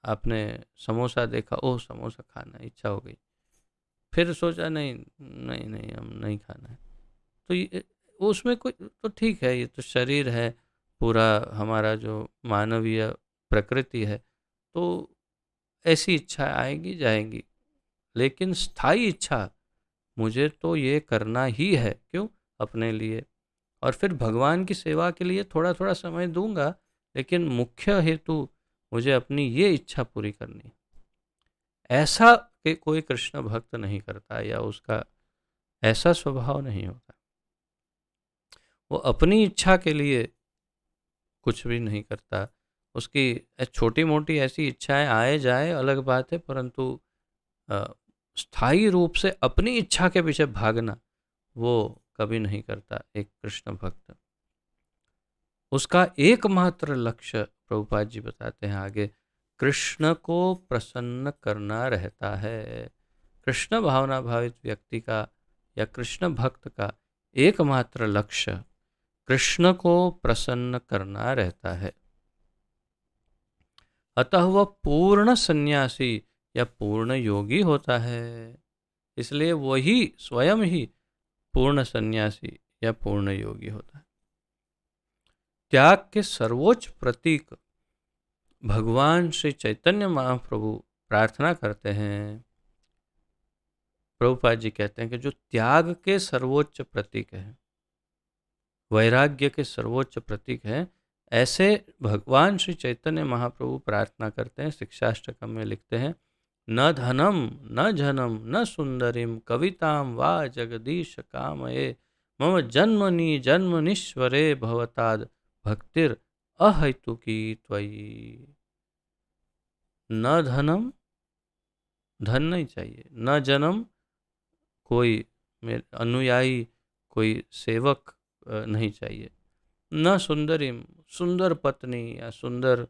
आपने समोसा देखा, ओह समोसा खाना, इच्छा हो गई, फिर सोचा नहीं नहीं नहीं हम नहीं खाना है, तो ये उसमें कोई तो ठीक है, ये तो शरीर है पूरा, हमारा जो मानवीय प्रकृति है, तो ऐसी इच्छा आएंगी जाएंगी। लेकिन स्थायी इच्छा, मुझे तो ये करना ही है, क्यों? अपने लिए, और फिर भगवान की सेवा के लिए थोड़ा थोड़ा समय दूंगा, लेकिन मुख्य हेतु मुझे अपनी ये इच्छा पूरी करनी है। ऐसा कि कोई कृष्ण भक्त नहीं करता, या उसका ऐसा स्वभाव नहीं होता। वो अपनी इच्छा के लिए कुछ भी नहीं करता। उसकी छोटी मोटी ऐसी इच्छाएं आए जाए अलग बात है, परंतु स्थायी रूप से अपनी इच्छा के पीछे भागना, वो कभी नहीं करता एक कृष्ण भक्त। उसका एकमात्र लक्ष्य प्रभुपाद जी बताते हैं आगे, कृष्ण को प्रसन्न करना रहता है। कृष्ण भावना भावित व्यक्ति का या कृष्ण भक्त का एकमात्र लक्ष्य कृष्ण को प्रसन्न करना रहता है। अतः वह पूर्ण सन्यासी या पूर्ण योगी होता है। इसलिए वही स्वयं ही पूर्ण सन्यासी या पूर्ण योगी होता है। त्याग के सर्वोच्च प्रतीक भगवान श्री चैतन्य महाप्रभु प्रार्थना करते हैं। प्रभुपाद जी कहते हैं कि जो त्याग के सर्वोच्च प्रतीक है, वैराग्य के सर्वोच्च प्रतीक है, ऐसे भगवान श्री चैतन्य महाप्रभु प्रार्थना करते हैं। शिक्षाष्टकम में लिखते हैं, न धनम न जनम न सुंदरीम कविताम वा जगदीश कामये मम जन्मनि जन्मनीश्वरे भवताद भक्तिर अहैतुकी त्वयि। न धनम, धन नहीं चाहिए, न जन्म, कोई मेरे अनुयायी, कोई सेवक नहीं चाहिए, न सुंदरीम, सुंदर पत्नी या सुंदर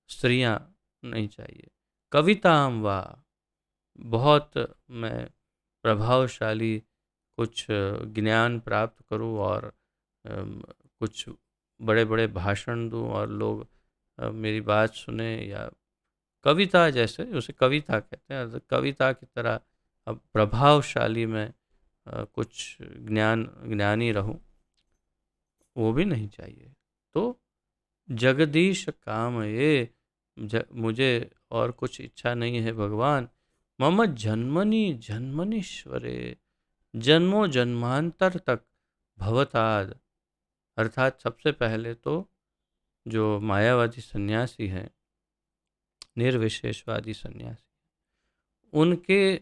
स्त्रियां नहीं चाहिए, कविताम वा, बहुत मैं प्रभावशाली कुछ ज्ञान प्राप्त करूं और कुछ बड़े बड़े भाषण दूं और लोग मेरी बात सुने, या कविता जैसे, उसे कविता कहते हैं, तो कविता की तरह अब प्रभावशाली मैं कुछ ज्ञानी रहूं, वो भी नहीं चाहिए। तो जगदीश काम ये, मुझे और कुछ इच्छा नहीं है भगवान। मम जन्मनि जन्मनीश्वरे, जन्मों जन्मांतर तक भवताद, अर्थात सबसे पहले तो जो मायावादी सन्यासी हैं, निर्विशेषवादी सन्यासी, उनके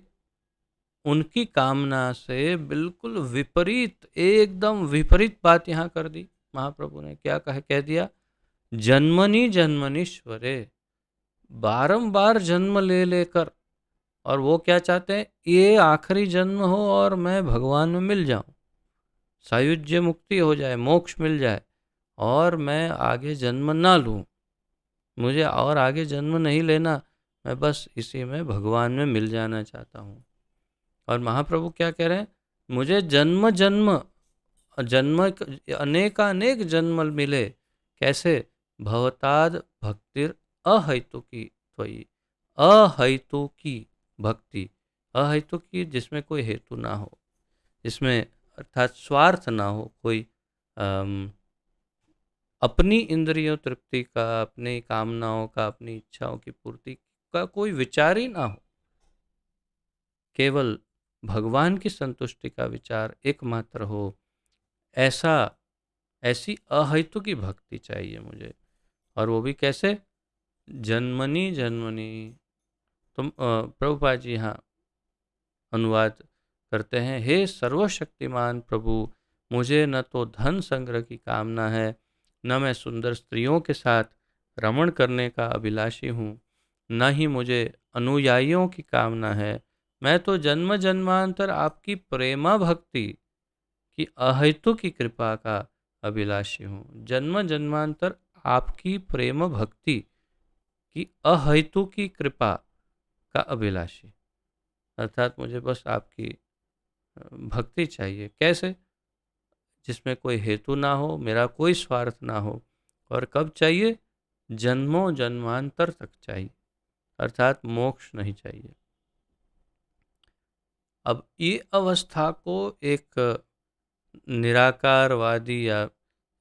उनकी कामना से बिल्कुल विपरीत, एकदम विपरीत बात यहाँ कर दी महाप्रभु ने। क्या कह दिया, जन्मनि जन्मनीश्वरे, बारंबार जन्म ले लेकर, और वो क्या चाहते हैं, ये आखिरी जन्म हो और मैं भगवान में मिल जाऊं, सायुज्य मुक्ति हो जाए, मोक्ष मिल जाए, और मैं आगे जन्म ना लूं, मुझे और आगे जन्म नहीं लेना, मैं बस इसी में भगवान में मिल जाना चाहता हूँ। और महाप्रभु क्या कह रहे हैं, मुझे जन्म जन्म जन्म अनेकानेक जन्म मिले, कैसे, भवताद भक्तिर अहैतुकी त्वयि, अहैतुकी भक्ति, अहैतुकी जिसमें कोई हेतु ना हो, जिसमें अर्थात स्वार्थ ना हो, कोई अपनी इंद्रियों तृप्ति का, अपनी कामनाओं का, अपनी इच्छाओं की पूर्ति का कोई विचार ही ना हो, केवल भगवान की संतुष्टि का विचार एकमात्र हो, ऐसी अहेतु की भक्ति चाहिए मुझे। और वो भी कैसे, जन्मनी जन्मनी। तुम प्रभुपाद जी यहाँ अनुवाद करते हैं, हे सर्वशक्तिमान प्रभु, मुझे न तो धन संग्रह की कामना है, न मैं सुंदर स्त्रियों के साथ रमण करने का अभिलाषी हूँ, न ही मुझे अनुयायियों की कामना है। मैं तो जन्म जन्मांतर आपकी प्रेमा भक्ति की अहेतु की कृपा का अभिलाषी हूँ। जन्म जन्मांतर आपकी प्रेम भक्ति की अहेतु की कृपा का अभिलाषी, अर्थात मुझे बस आपकी भक्ति चाहिए। कैसे, जिसमें कोई हेतु ना हो, मेरा कोई स्वार्थ ना हो, और कब चाहिए, जन्मों जन्मांतर तक चाहिए, अर्थात मोक्ष नहीं चाहिए। अब ये अवस्था को एक निराकारवादी या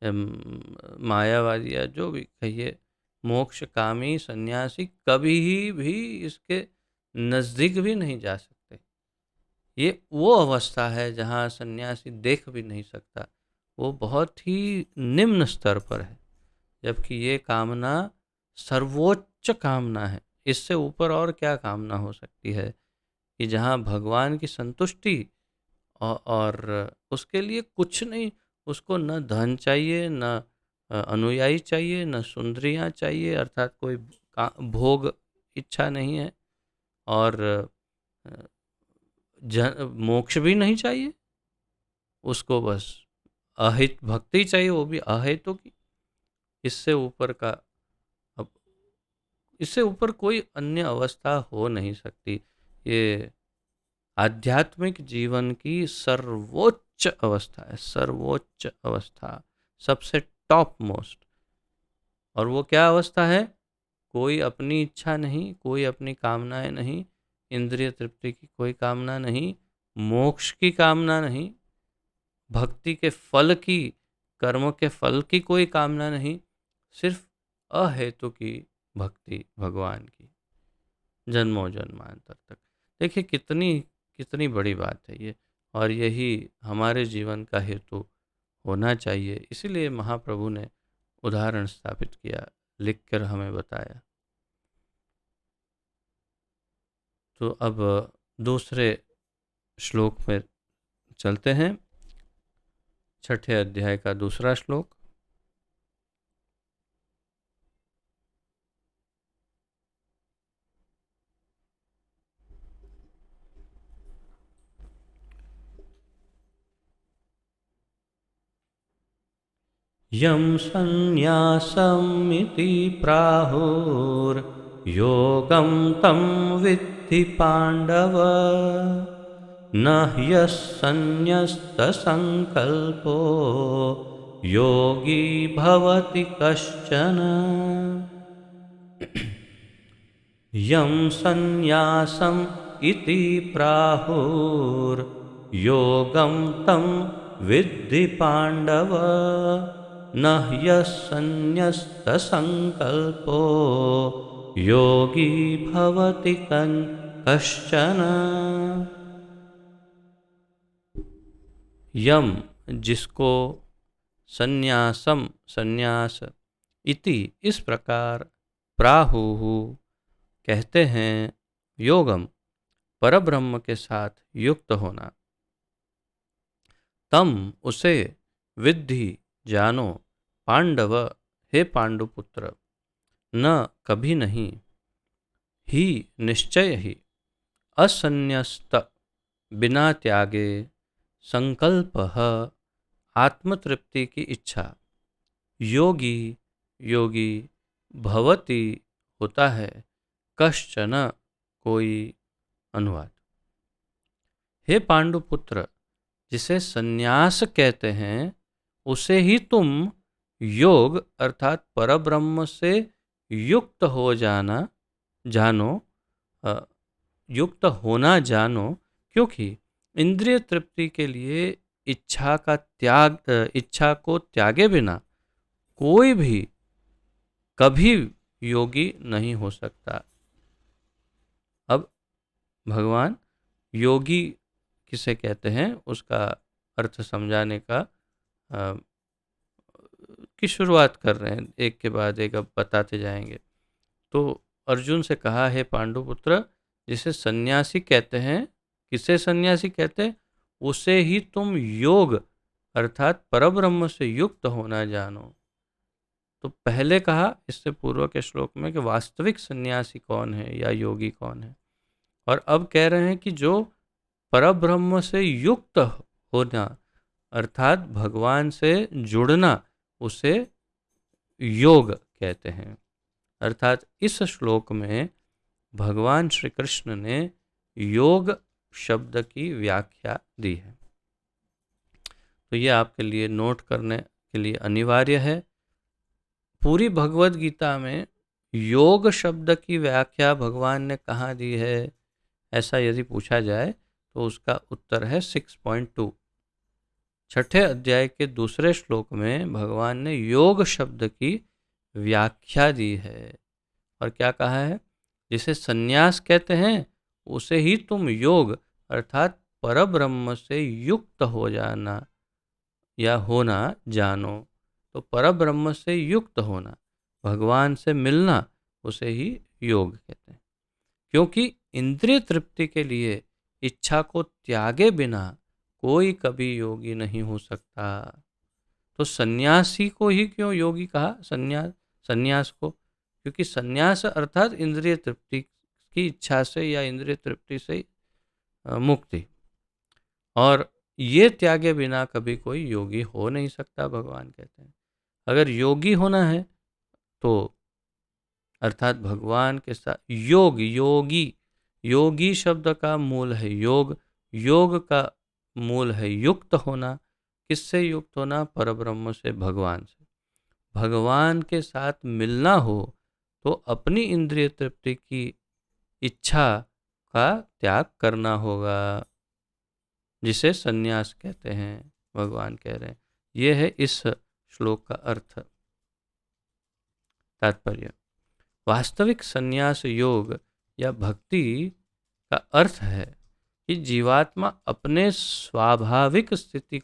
मायावादी या जो भी कहिए, मोक्षकामी सन्यासी कभी भी इसके नज़दीक भी नहीं जा सकते। ये वो अवस्था है जहाँ सन्यासी देख भी नहीं सकता, वो बहुत ही निम्न स्तर पर है, जबकि ये कामना सर्वोच्च कामना है। इससे ऊपर और क्या कामना हो सकती है कि जहाँ भगवान की संतुष्टि और उसके लिए कुछ नहीं, उसको न धन चाहिए, न अनुयायी चाहिए, न सुंदरियाँ चाहिए, अर्थात कोई भोग इच्छा नहीं है, और मोक्ष भी नहीं चाहिए, उसको बस अहित भक्ति चाहिए, वो भी अहेतु की। इससे ऊपर का, अब इससे ऊपर कोई अन्य अवस्था हो नहीं सकती। ये आध्यात्मिक जीवन की सर्वोच्च अवस्था है, सर्वोच्च अवस्था, सबसे टॉप मोस्ट। और वो क्या अवस्था है? कोई अपनी इच्छा नहीं, कोई अपनी कामनाएं नहीं, इंद्रिय तृप्ति की कोई कामना नहीं, मोक्ष की कामना नहीं, भक्ति के फल की, कर्म के फल की कोई कामना नहीं, सिर्फ अहेतु की भक्ति भगवान की, जन्मों जन्मांतर तक। देखिए कितनी कितनी बड़ी बात है ये, और यही हमारे जीवन का हेतु होना चाहिए। इसीलिए महाप्रभु ने उदाहरण स्थापित किया, लिखकर हमें बताया। तो अब दूसरे श्लोक में चलते हैं, छठे अध्याय का दूसरा श्लोक। यं संन्यासमिति प्राहुर्योगं तं विद्धि पाण्डव, न ह्यसन्न्यस्तसङ्कल्पो योगी भवति कश्चन। यं संन्यासम् इति प्राहुर्योगं तं विद्धि पाण्डव, न ह्यसन्न्यस्तसङ्कल्पो योगी भवति कश्चन। यम जिसको, संन्यासम संन्यास, इति इस प्रकार, प्राहुहु कहते हैं, योगम परब्रह्म के साथ युक्त होना, तम उसे, विद्धि जानो, पांडव हे पांडुपुत्र, न कभी नहीं, ही निश्चय ही, असन्न्यस्त बिना त्यागे, संकल्प आत्मतृप्ति की इच्छा, योगी योगी, भवति होता है, कश्चन कोई। अनुवाद। हे पांडुपुत्र, जिसे संन्यास कहते हैं उसे ही तुम योग अर्थात परब्रह्म से युक्त हो जाना जानो, युक्त होना जानो, क्योंकि इंद्रिय तृप्ति के लिए इच्छा का त्याग, इच्छा को त्यागे बिना कोई भी कभी योगी नहीं हो सकता। अब भगवान योगी किसे कहते हैं उसका अर्थ समझाने का की शुरुआत कर रहे हैं, एक के बाद एक अब बताते जाएंगे। तो अर्जुन से कहा, है पांडुपुत्र, जिसे सन्यासी कहते हैं, किसे सन्यासी कहते हैं, उसे ही तुम योग अर्थात परब्रह्म से युक्त होना जानो। तो पहले कहा इससे पूर्व के श्लोक में कि वास्तविक सन्यासी कौन है या योगी कौन है, और अब कह रहे हैं कि जो परब्रह्म से युक्त होना अर्थात भगवान से जुड़ना, उसे योग कहते हैं। अर्थात इस श्लोक में भगवान श्री कृष्ण ने योग शब्द की व्याख्या दी है। तो ये आपके लिए नोट करने के लिए अनिवार्य है। पूरी भगवत गीता में योग शब्द की व्याख्या भगवान ने कहाँ दी है, ऐसा यदि पूछा जाए तो उसका उत्तर है 6.2। छठे अध्याय के दूसरे श्लोक में भगवान ने योग शब्द की व्याख्या दी है, और क्या कहा है, जिसे सन्यास कहते हैं उसे ही तुम योग अर्थात परब्रह्म से युक्त हो जाना या होना जानो। तो परब्रह्म से युक्त होना, भगवान से मिलना, उसे ही योग कहते हैं। क्योंकि इंद्रिय तृप्ति के लिए इच्छा को त्यागे बिना कोई कभी योगी नहीं हो सकता। तो सन्यासी को ही क्यों योगी कहा, सन्यास को? क्योंकि सन्यास अर्थात इंद्रिय तृप्ति की इच्छा से या इंद्रिय तृप्ति से मुक्ति, और ये त्यागे बिना कभी कोई योगी हो नहीं सकता, भगवान कहते हैं। अगर योगी होना है तो अर्थात भगवान के साथ योगी शब्द का मूल है योग, योग का मूल है युक्त होना। किससे युक्त होना? परब्रह्म से, भगवान से। भगवान के साथ मिलना हो तो अपनी इंद्रिय तृप्ति की इच्छा का त्याग करना होगा, जिसे सन्यास कहते हैं, भगवान कह रहे हैं। यह है इस श्लोक का अर्थ, तात्पर्य। वास्तविक सन्यास योग या भक्ति का अर्थ है कि जीवात्मा अपनी स्वाभाविक स्थिति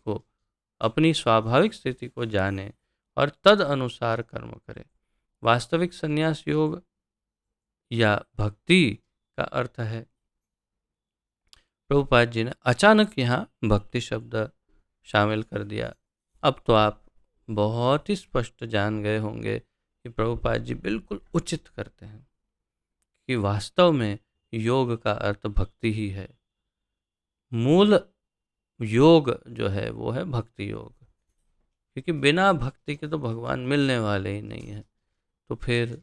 को जाने और तद अनुसार कर्म करे। वास्तविक सन्यास योग या भक्ति का अर्थ है, प्रभुपाद जी ने अचानक यहाँ भक्ति शब्द शामिल कर दिया। अब तो आप बहुत ही स्पष्ट जान गए होंगे कि प्रभुपाद जी बिल्कुल उचित करते हैं कि वास्तव में योग का अर्थ भक्ति ही है। मूल योग जो है वो है भक्ति योग, क्योंकि बिना भक्ति के तो भगवान मिलने वाले ही नहीं है। तो फिर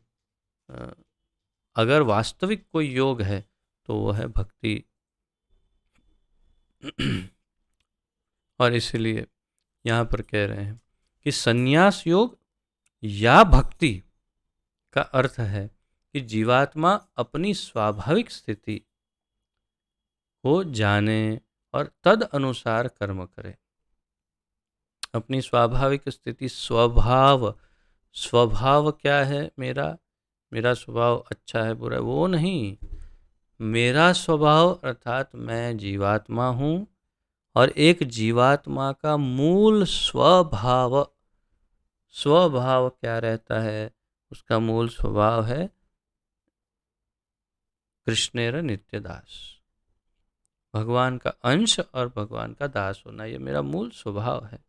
अगर वास्तविक कोई योग है तो वो है भक्ति। और इसलिए यहाँ पर कह रहे हैं कि संन्यास योग या भक्ति का अर्थ है कि जीवात्मा अपनी स्वाभाविक स्थिति को जाने और तद अनुसार कर्म करे। अपनी स्वाभाविक स्थिति, स्वभाव क्या है? मेरा स्वभाव अच्छा है बुरा है, वो नहीं। मेरा स्वभाव अर्थात मैं जीवात्मा हूँ, और एक जीवात्मा का मूल स्वभाव क्या रहता है? उसका मूल स्वभाव है कृष्णेर नित्य दास, भगवान का अंश और भगवान का दास होना, ये मेरा मूल स्वभाव है।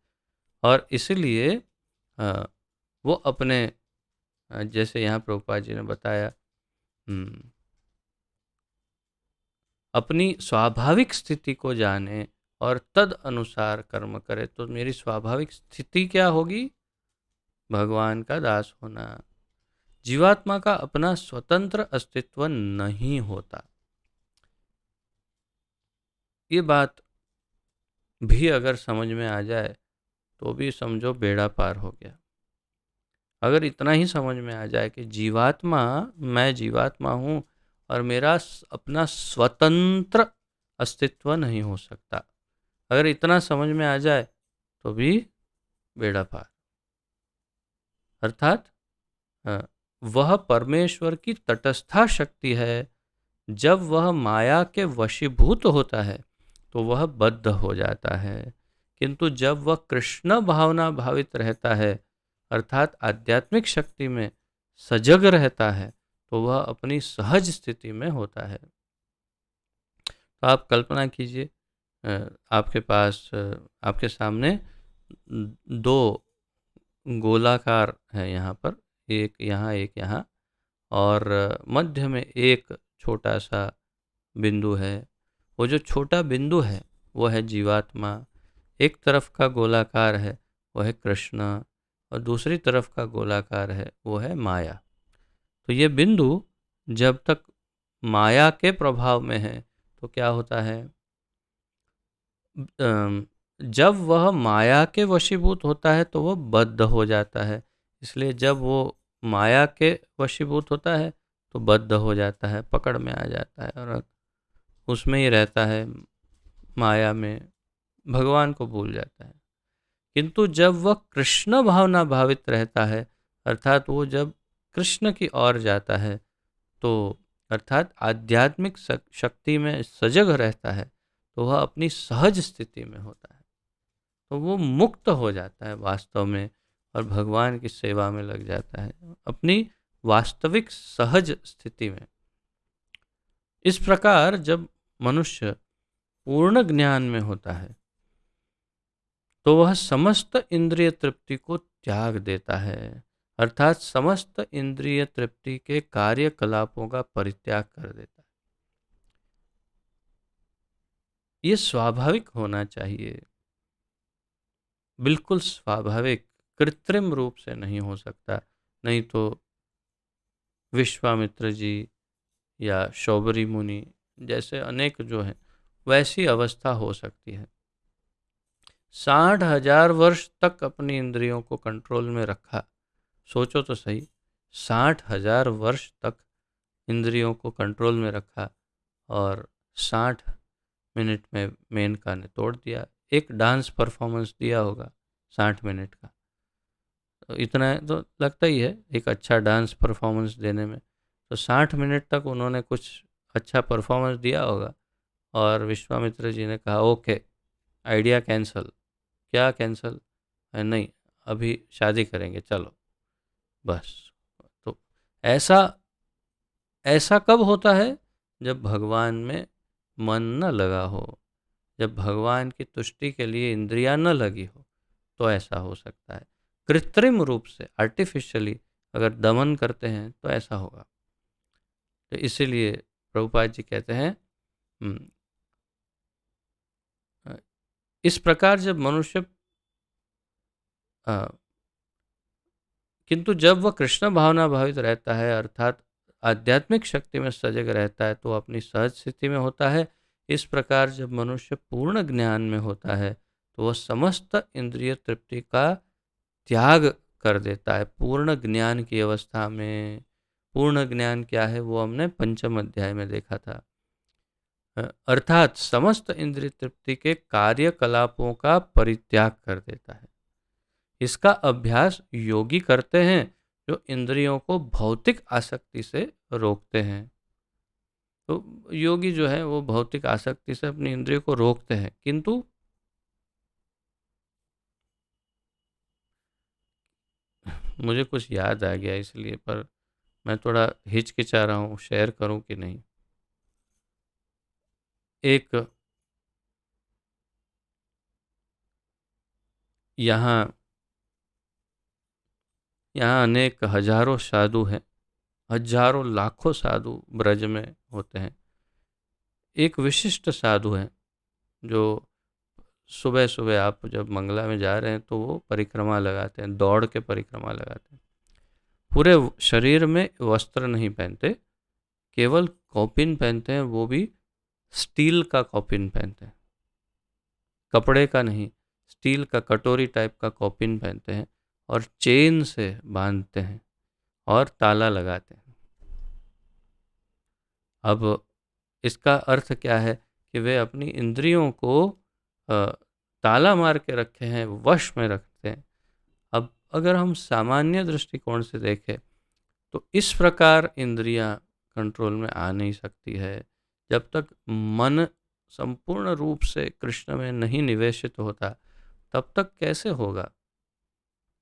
और इसलिए वो अपने, जैसे यहाँ प्रभुपाद जी ने बताया, अपनी स्वाभाविक स्थिति को जाने और तद अनुसार कर्म करे। तो मेरी स्वाभाविक स्थिति क्या होगी? भगवान का दास होना। जीवात्मा का अपना स्वतंत्र अस्तित्व नहीं होता। ये बात भी अगर समझ में आ जाए तो भी समझो बेड़ा पार हो गया। अगर इतना ही समझ में आ जाए कि मैं जीवात्मा हूँ और मेरा अपना स्वतंत्र अस्तित्व नहीं हो सकता, अगर इतना समझ में आ जाए तो भी बेड़ा पार। अर्थात वह परमेश्वर की तटस्था शक्ति है। जब वह माया के वशीभूत होता है तो वह बद्ध हो जाता है, किंतु जब वह कृष्ण भावना भावित रहता है, अर्थात आध्यात्मिक शक्ति में सजग रहता है, तो वह अपनी सहज स्थिति में होता है। तो आप कल्पना कीजिए, आपके सामने दो गोलाकार है, यहाँ पर एक यहाँ, और मध्य में एक छोटा सा बिंदु है। वो जो छोटा बिंदु है वो है जीवात्मा, एक तरफ का गोलाकार है वो है कृष्ण, और दूसरी तरफ का गोलाकार है वो है माया। तो ये बिंदु जब तक माया के प्रभाव में है तो क्या होता है? जब वह माया के वशीभूत होता है तो वह बद्ध हो जाता है। इसलिए जब वो माया के वशीभूत होता है तो बद्ध हो जाता है, पकड़ में आ जाता है, और उसमें ही रहता है, माया में, भगवान को भूल जाता है। किंतु जब वह कृष्ण भावना भावित रहता है, अर्थात वो जब कृष्ण की ओर जाता है, तो अर्थात आध्यात्मिक शक्ति में सजग रहता है, तो वह अपनी सहज स्थिति में होता है, तो वो मुक्त हो जाता है वास्तव में, और भगवान की सेवा में लग जाता है अपनी वास्तविक सहज स्थिति में। इस प्रकार जब मनुष्य पूर्ण ज्ञान में होता है तो वह समस्त इंद्रिय तृप्ति को त्याग देता है, अर्थात समस्त इंद्रिय तृप्ति के कार्यकलापों का परित्याग कर देता है। ये स्वाभाविक होना चाहिए, बिल्कुल स्वाभाविक, कृत्रिम रूप से नहीं हो सकता। नहीं तो विश्वामित्र जी या शौबरी मुनि जैसे अनेक जो हैं वैसी अवस्था हो सकती है। 60,000 वर्ष तक अपनी इंद्रियों को कंट्रोल में रखा। सोचो तो सही, 60,000 वर्ष तक इंद्रियों को कंट्रोल में रखा और 60 मिनट में मेनका ने तोड़ दिया। एक डांस परफॉर्मेंस दिया होगा 60 मिनट का, तो इतना तो लगता ही है एक अच्छा डांस परफॉर्मेंस देने में। तो 60 मिनट तक उन्होंने कुछ अच्छा परफॉर्मेंस दिया होगा और विश्वामित्र जी ने कहा ओके, आइडिया कैंसल। क्या कैंसल? नहीं, अभी शादी करेंगे, चलो बस। तो ऐसा ऐसा कब होता है? जब भगवान में मन न लगा हो, जब भगवान की तुष्टि के लिए इंद्रियां न लगी हो, तो ऐसा हो सकता है। कृत्रिम रूप से आर्टिफिशियली अगर दमन करते हैं तो ऐसा होगा। तो इसीलिए प्रभुपाद जी कहते हैं इस प्रकार जब मनुष्य किंतु जब वह कृष्ण भावना भावित रहता है, अर्थात आध्यात्मिक शक्ति में सजग रहता है, तो अपनी सहज स्थिति में होता है। इस प्रकार जब मनुष्य पूर्ण ज्ञान में होता है तो वह समस्त इंद्रिय तृप्ति का त्याग कर देता है। पूर्ण ज्ञान की अवस्था में, पूर्ण ज्ञान क्या है वो हमने पंचम अध्याय में देखा था। अर्थात समस्त इंद्रिय तृप्ति के कार्यकलापों का परित्याग कर देता है। इसका अभ्यास योगी करते हैं जो इंद्रियों को भौतिक आसक्ति से रोकते हैं। तो योगी जो है वो भौतिक आसक्ति से अपनी इंद्रियों को रोकते हैं, किंतु मुझे कुछ याद आ गया इसलिए, पर मैं थोड़ा हिचकिचा रहा हूँ, शेयर करूँ कि नहीं। एक यहाँ यहाँ अनेक हजारों साधु हैं, हजारों लाखों साधु ब्रज में होते हैं। एक विशिष्ट साधु हैं जो सुबह सुबह आप जब मंगला में जा रहे हैं तो वो परिक्रमा लगाते हैं, दौड़ के परिक्रमा लगाते हैं। पूरे शरीर में वस्त्र नहीं पहनते, केवल कौपिन पहनते हैं, वो भी स्टील का कौपिन पहनते हैं, कपड़े का नहीं, स्टील का कटोरी टाइप का कौपिन पहनते हैं और चेन से बांधते हैं और ताला लगाते हैं। अब इसका अर्थ क्या है कि वे अपनी इंद्रियों को ताला मार के रखे हैं, वश में रखते हैं। अब अगर हम सामान्य दृष्टिकोण से देखें तो इस प्रकार इंद्रियां कंट्रोल में आ नहीं सकती है जब तक मन संपूर्ण रूप से कृष्ण में नहीं निवेशित होता। तब तक कैसे होगा?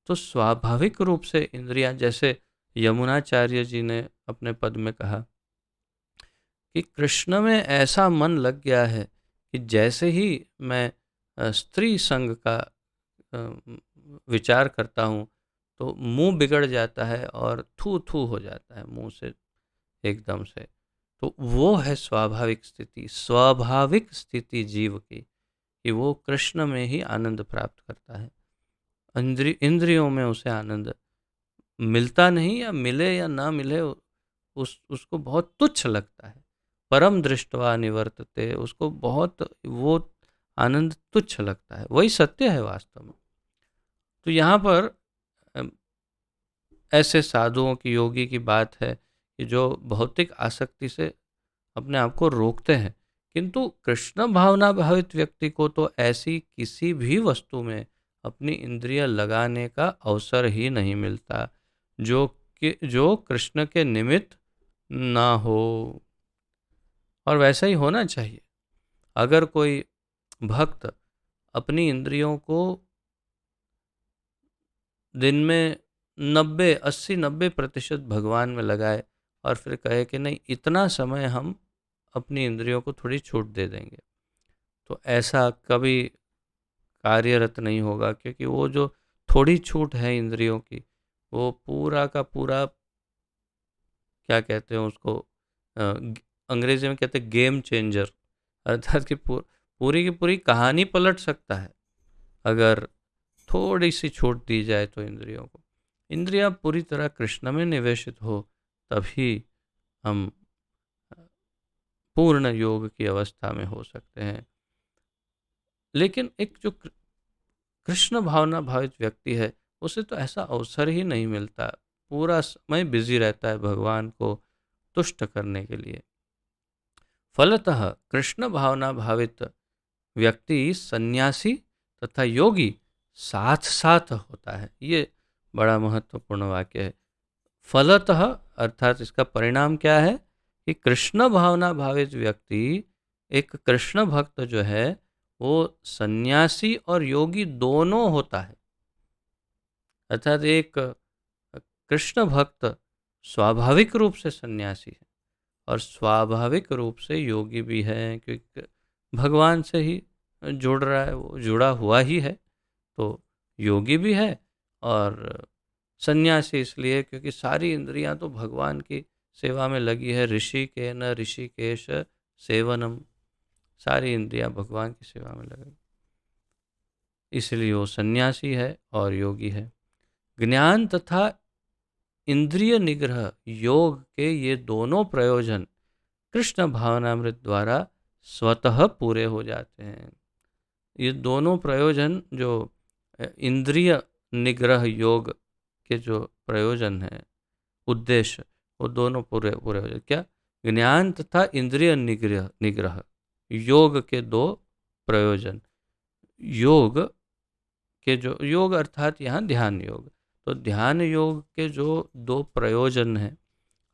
तो स्वाभाविक रूप से इंद्रियां, जैसे यमुनाचार्य जी ने अपने पद में कहा कि कृष्ण में ऐसा मन लग गया है कि जैसे ही मैं स्त्री संग का विचार करता हूँ तो मुंह बिगड़ जाता है और थू थू हो जाता है मुंह से एकदम से। तो वो है स्वाभाविक स्थिति, स्वाभाविक स्थिति जीव की, कि वो कृष्ण में ही आनंद प्राप्त करता है। इंद्रियों में उसे आनंद मिलता नहीं, या मिले या ना मिले उसको बहुत तुच्छ लगता है। परम दृष्टवा निवर्तते, उसको बहुत वो आनंद तुच्छ लगता है। वही सत्य है वास्तव में। तो यहाँ पर ऐसे साधुओं की, योगी की बात है कि जो भौतिक आसक्ति से अपने आप को रोकते हैं, किंतु कृष्ण भावना भावित व्यक्ति को तो ऐसी किसी भी वस्तु में अपनी इंद्रिय लगाने का अवसर ही नहीं मिलता जो कृष्ण के निमित्त ना हो। और वैसा ही होना चाहिए। अगर कोई भक्त अपनी इंद्रियों को दिन में 90, 80, 90% भगवान में लगाए और फिर कहे कि नहीं, इतना समय हम अपनी इंद्रियों को थोड़ी छूट दे देंगे, तो ऐसा कभी कार्यरत नहीं होगा। क्योंकि वो जो थोड़ी छूट है इंद्रियों की, वो पूरा का पूरा, क्या कहते हैं उसको, अंग्रेजी में कहते हैं गेम चेंजर, अर्थात कि पूरी की पूरी कहानी पलट सकता है अगर थोड़ी सी छूट दी जाए तो इंद्रियों को। इंद्रियां पूरी तरह कृष्ण में निवेशित हो, तभी हम पूर्ण योग की अवस्था में हो सकते हैं। लेकिन एक जो कृष्ण भावना भावित व्यक्ति है, उसे तो ऐसा अवसर ही नहीं मिलता। पूरा समय बिजी रहता है भगवान को तुष्ट करने के लिए। फलतः कृष्ण भावना भावित व्यक्ति सन्यासी तथा योगी साथ साथ होता है। ये बड़ा महत्वपूर्ण वाक्य है। फलतः अर्थात इसका परिणाम क्या है कि कृष्ण भावना भावित व्यक्ति, एक कृष्ण भक्त जो है, वो सन्यासी और योगी दोनों होता है। अर्थात एक कृष्ण भक्त स्वाभाविक रूप से सन्यासी है और स्वाभाविक रूप से योगी भी है, क्योंकि भगवान से ही जुड़ रहा है, वो जुड़ा हुआ ही है, तो योगी भी है। और सन्यासी इसलिए क्योंकि सारी इंद्रियां तो भगवान की सेवा में लगी है। ऋषि के न ऋषिकेश सेवनम, सारी इंद्रियां भगवान की सेवा में लगी, इसलिए वो सन्यासी है और योगी है। ज्ञान तथा इंद्रिय निग्रह योग के ये दोनों प्रयोजन कृष्ण भावनामृत द्वारा स्वतः पूरे हो जाते हैं। ये दोनों प्रयोजन जो इंद्रिय निग्रह योग के जो प्रयोजन हैं, उद्देश्य, वो दोनों पूरे पूरे हो जाए। क्या? ज्ञान तथा इंद्रिय निग्रह निग्रह योग के दो प्रयोजन। योग के जो योग अर्थात यहाँ ध्यान योग, तो ध्यान योग के जो दो प्रयोजन हैं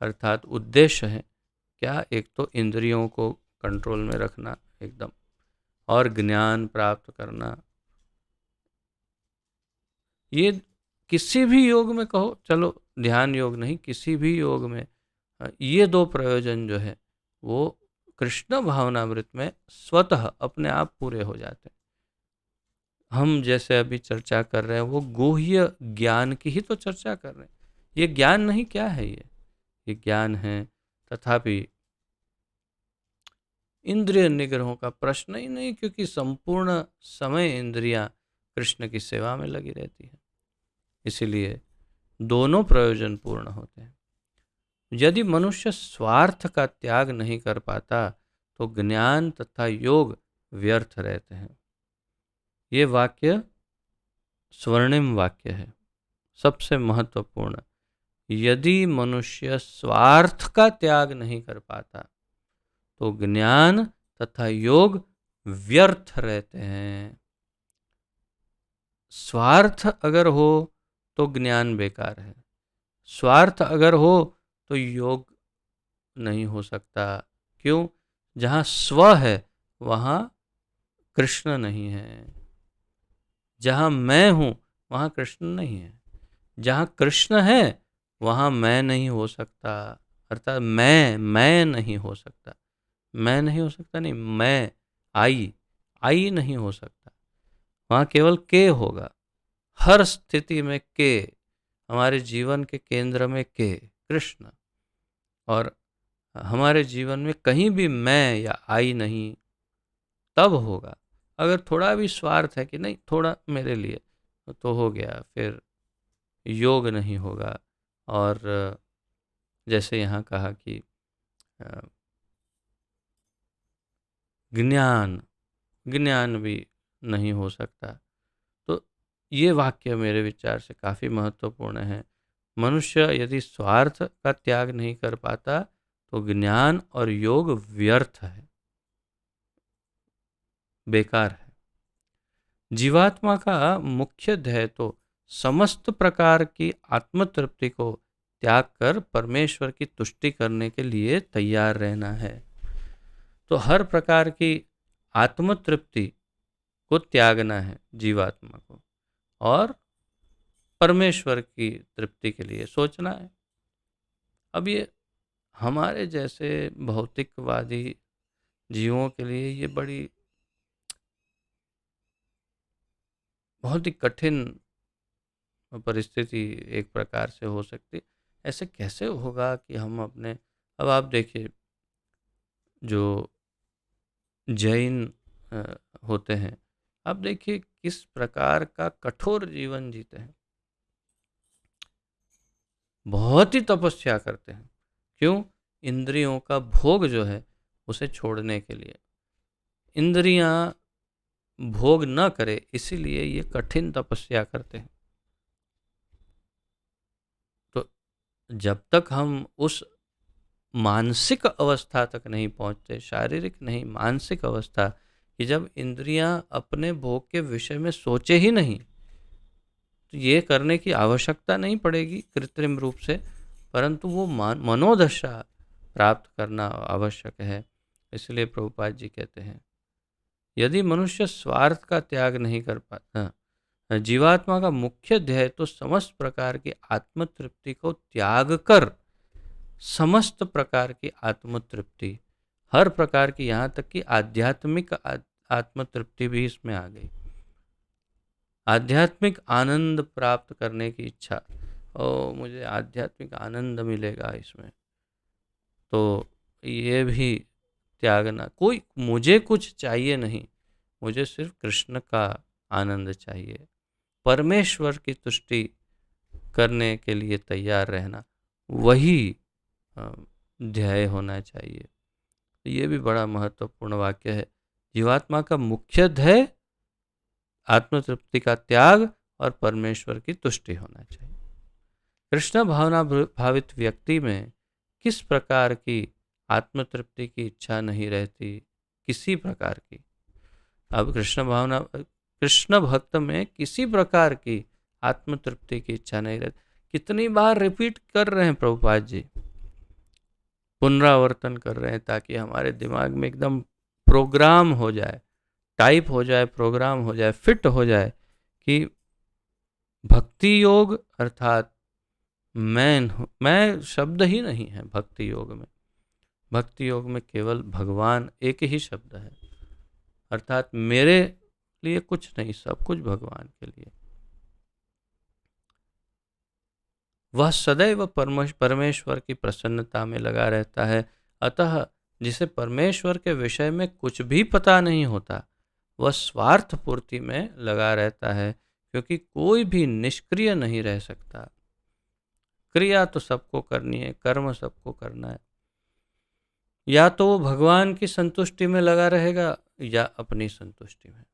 अर्थात उद्देश्य हैं, क्या? एक तो इंद्रियों को कंट्रोल में रखना एकदम, और ज्ञान प्राप्त करना। ये किसी भी योग में कहो, चलो ध्यान योग नहीं, किसी भी योग में ये दो प्रयोजन जो है वो कृष्ण भावनामृत में स्वतः अपने आप पूरे हो जाते हैं। हम जैसे अभी चर्चा कर रहे हैं वो गुह्य ज्ञान की ही तो चर्चा कर रहे हैं। ये ज्ञान नहीं, क्या है ये ज्ञान है। तथापि इंद्रिय निग्रहों का प्रश्न ही नहीं, क्योंकि संपूर्ण समय इंद्रियां कृष्ण की सेवा में लगी रहती है, इसीलिए दोनों प्रयोजन पूर्ण होते हैं। यदि मनुष्य स्वार्थ का त्याग नहीं कर पाता तो ज्ञान तथा योग व्यर्थ रहते हैं। ये वाक्य स्वर्णिम वाक्य है, सबसे महत्वपूर्ण। यदि मनुष्य स्वार्थ का त्याग नहीं कर पाता तो ज्ञान तथा योग व्यर्थ रहते हैं। स्वार्थ अगर हो तो ज्ञान बेकार है, स्वार्थ अगर हो तो योग नहीं हो सकता। क्यों? जहाँ स्व है वहाँ कृष्ण नहीं है, जहाँ मैं हूँ वहाँ कृष्ण नहीं है, जहाँ कृष्ण है वहाँ मैं नहीं हो सकता। अर्थात मैं नहीं हो सकता, मैं नहीं हो सकता नहीं, मैं आई नहीं हो सकता। वहाँ केवल के होगा, हर स्थिति में के, हमारे जीवन के केंद्र में के कृष्ण। और हमारे जीवन में कहीं भी मैं या आई नहीं, तब होगा। अगर थोड़ा भी स्वार्थ है कि नहीं थोड़ा मेरे लिए, तो हो गया, फिर योग नहीं होगा। और जैसे यहाँ कहा कि अ, ज्ञान ज्ञान भी नहीं हो सकता। तो ये वाक्य मेरे विचार से काफ़ी महत्वपूर्ण है। मनुष्य यदि स्वार्थ का त्याग नहीं कर पाता तो ज्ञान और योग व्यर्थ है, बेकार है। जीवात्मा का मुख्य ध्येय तो समस्त प्रकार की आत्मतृप्ति को त्याग कर परमेश्वर की तुष्टि करने के लिए तैयार रहना है। तो हर प्रकार की आत्मतृप्ति को त्यागना है जीवात्मा को, और परमेश्वर की तृप्ति के लिए सोचना है। अब ये हमारे जैसे भौतिकवादी जीवों के लिए ये बड़ी बहुत ही कठिन परिस्थिति एक प्रकार से हो सकती है। ऐसे कैसे होगा कि हम अब आप देखिए, जो जैन होते हैं। अब देखिए किस प्रकार का कठोर जीवन जीते हैं, बहुत ही तपस्या करते हैं। क्यों? इंद्रियों का भोग जो है उसे छोड़ने के लिए। इंद्रियां भोग न करे इसीलिए ये कठिन तपस्या करते हैं। तो जब तक हम उस मानसिक अवस्था तक नहीं पहुंचते, शारीरिक नहीं मानसिक अवस्था, कि जब इंद्रियां अपने भोग के विषय में सोचे ही नहीं, तो ये करने की आवश्यकता नहीं पड़ेगी कृत्रिम रूप से, परंतु वो मनोदशा प्राप्त करना आवश्यक है। इसलिए प्रभुपाद जी कहते हैं, यदि मनुष्य स्वार्थ का त्याग नहीं कर पाता, जीवात्मा का मुख्य ध्येय तो समस्त प्रकार की आत्मतृप्ति को त्याग कर समस्त प्रकार की आत्मतृप्ति, हर प्रकार की, यहाँ तक कि आध्यात्मिक आत्मतृप्ति भी इसमें आ गई। आध्यात्मिक आनंद प्राप्त करने की इच्छा, ओ मुझे आध्यात्मिक आनंद मिलेगा इसमें, तो ये भी त्यागना। कोई मुझे कुछ चाहिए नहीं, मुझे सिर्फ कृष्ण का आनंद चाहिए। परमेश्वर की तुष्टि करने के लिए तैयार रहना, वही ध्येय होना चाहिए। ये भी बड़ा महत्वपूर्ण वाक्य है। जीवात्मा का मुख्य ध्येय आत्मतृप्ति का त्याग और परमेश्वर की तुष्टि होना चाहिए। कृष्ण भावना भावित व्यक्ति में किस प्रकार की आत्मतृप्ति की इच्छा नहीं रहती, किसी प्रकार की। अब कृष्ण भक्त में किसी प्रकार की आत्मतृप्ति की इच्छा नहीं रहती। कितनी बार रिपीट कर रहे हैं प्रभुपाद जी, पुनरावर्तन कर रहे हैं, ताकि हमारे दिमाग में एकदम प्रोग्राम हो जाए, टाइप हो जाए, प्रोग्राम हो जाए, फिट हो जाए कि भक्ति योग अर्थात मैं शब्द ही नहीं है भक्ति योग में। भक्ति योग में केवल भगवान एक ही शब्द है, अर्थात मेरे लिए कुछ नहीं, सब कुछ भगवान के लिए। वह सदैव परमेश्वर की प्रसन्नता में लगा रहता है। अतः जिसे परमेश्वर के विषय में कुछ भी पता नहीं होता, वह स्वार्थ पूर्ति में लगा रहता है, क्योंकि कोई भी निष्क्रिय नहीं रह सकता। क्रिया तो सबको करनी है, कर्म सबको करना है। या तो वो भगवान की संतुष्टि में लगा रहेगा या अपनी संतुष्टि में।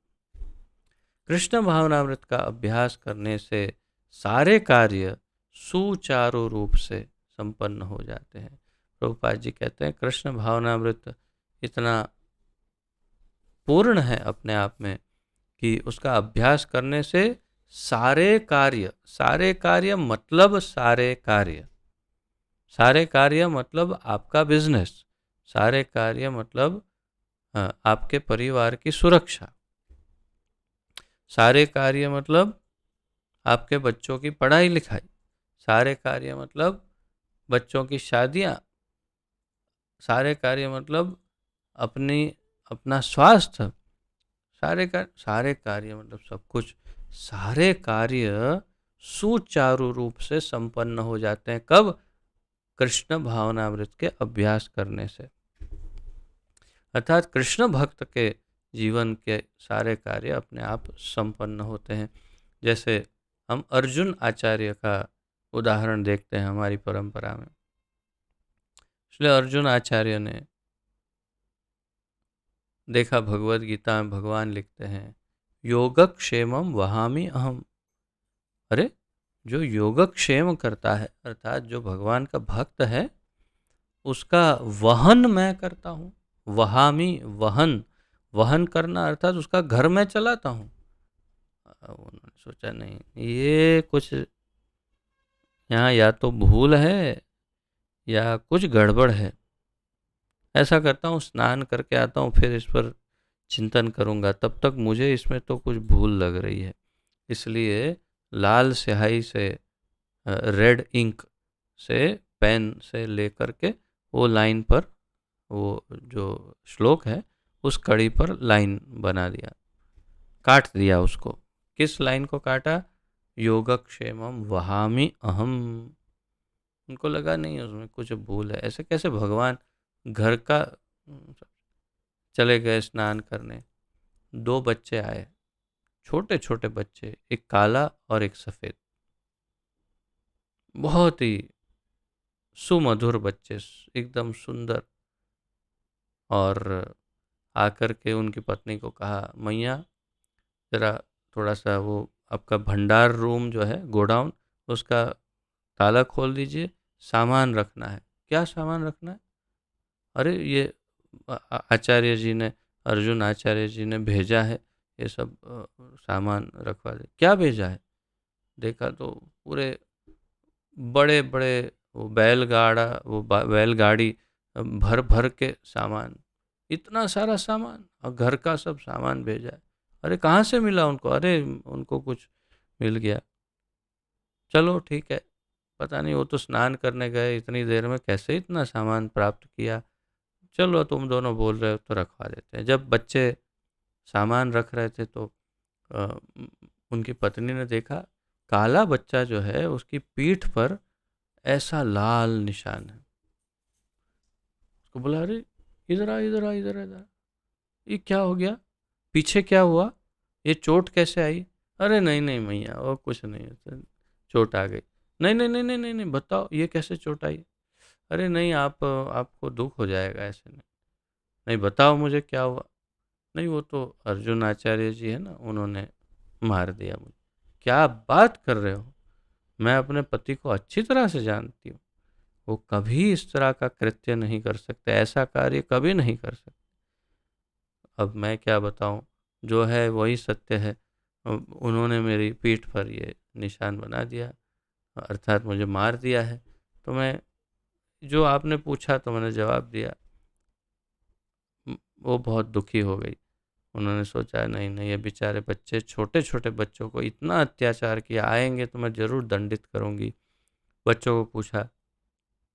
कृष्ण भावनामृत का अभ्यास करने से सारे कार्य सुचारू रूप से संपन्न हो जाते हैं। प्रभुपाद जी कहते हैं कृष्ण भावनामृत इतना पूर्ण है अपने आप में कि उसका अभ्यास करने से सारे कार्य मतलब सारे कार्य मतलब आपका बिजनेस, सारे कार्य मतलब आपके परिवार की सुरक्षा, सारे कार्य मतलब आपके बच्चों की पढ़ाई लिखाई, सारे कार्य मतलब बच्चों की शादियां, सारे कार्य मतलब अपना स्वास्थ्य, सारे कार्य मतलब सब कुछ। सारे कार्य सुचारू रूप से संपन्न हो जाते हैं। कब? कृष्ण भावनामृत के अभ्यास करने से। अर्थात कृष्ण भक्त के जीवन के सारे कार्य अपने आप संपन्न होते हैं। जैसे हम अर्जुन आचार्य का उदाहरण देखते हैं हमारी परंपरा में। इसलिए अर्जुन आचार्य ने देखा, भगवद गीता में भगवान लिखते हैं योगक्षेमम वहामि अहम। अरे, जो योगक्षेम करता है अर्थात जो भगवान का भक्त है, उसका वहन मैं करता हूँ। वहामि, वहन करना अर्थात उसका घर में चलाता हूँ। उन्होंने सोचा नहीं, ये कुछ यहाँ या तो भूल है या कुछ गड़बड़ है। ऐसा करता हूँ, स्नान करके आता हूँ, फिर इस पर चिंतन करूँगा, तब तक मुझे इसमें तो कुछ भूल लग रही है। इसलिए लाल स्याही से, रेड इंक से, पेन से लेकर के वो लाइन पर, वो जो श्लोक है उस कड़ी पर लाइन बना दिया, काट दिया उसको। किस लाइन को काटा? योगक्षेमम वहामि अहम। उनको लगा नहीं उसमें कुछ भूल है। ऐसे कैसे भगवान घर का, चले गए स्नान करने, दो बच्चे आए, छोटे छोटे बच्चे, एक काला और एक सफ़ेद, बहुत ही सुमधुर बच्चे, एकदम सुंदर। और आकर के उनकी पत्नी को कहा, मैया ज़रा थोड़ा सा वो आपका भंडार रूम जो है, गोडाउन, उसका ताला खोल दीजिए, सामान रखना है। क्या सामान रखना है? अरे ये आचार्य जी ने, अर्जुन आचार्य जी ने भेजा है, ये सब सामान रखवा दे। क्या भेजा है? देखा तो पूरे बड़े बड़े वो बैलगाड़ा, वो बैलगाड़ी भर भर के सामान, इतना सारा सामान, और घर का सब सामान भेजा है। अरे कहाँ से मिला उनको? अरे उनको कुछ मिल गया। चलो ठीक है, पता नहीं, वो तो स्नान करने गए, इतनी देर में कैसे इतना सामान प्राप्त किया। चलो तुम दोनों बोल रहे हो तो रखवा देते हैं। जब बच्चे सामान रख रहे थे तो अ, उनकी पत्नी ने देखा, काला बच्चा जो है उसकी पीठ पर ऐसा लाल निशान है। उसको बोला, अरे इधर आ, इधर आ, इधर आ, इधर आ। ये क्या हो गया? पीछे क्या हुआ? ये चोट कैसे आई? अरे नहीं नहीं मैया, वो कुछ नहीं है, चोट आ गई। नहीं नहीं नहीं नहीं नहीं नहीं, बताओ ये कैसे चोट आई? अरे नहीं, आपको दुख हो जाएगा, ऐसे नहीं। नहीं, बताओ मुझे क्या हुआ? नहीं, वो तो अर्जुन आचार्य जी है ना, उन्होंने मार दिया मुझे। क्या बात कर रहे हो? मैं अपने पति को अच्छी तरह से जानती हूँ, वो कभी इस तरह का कृत्य नहीं कर सकते, ऐसा कार्य कभी नहीं कर सकते। अब मैं क्या बताऊँ, जो है वही सत्य है। उन्होंने मेरी पीठ पर ये निशान बना दिया, अर्थात मुझे मार दिया है। तो मैं, जो आपने पूछा तो मैंने जवाब दिया। वो बहुत दुखी हो गई। उन्होंने सोचा, नहीं नहीं, ये बेचारे बच्चे, छोटे छोटे बच्चों को इतना अत्याचार किया, आएंगे तो मैं ज़रूर दंडित करूँगी। बच्चों को पूछा,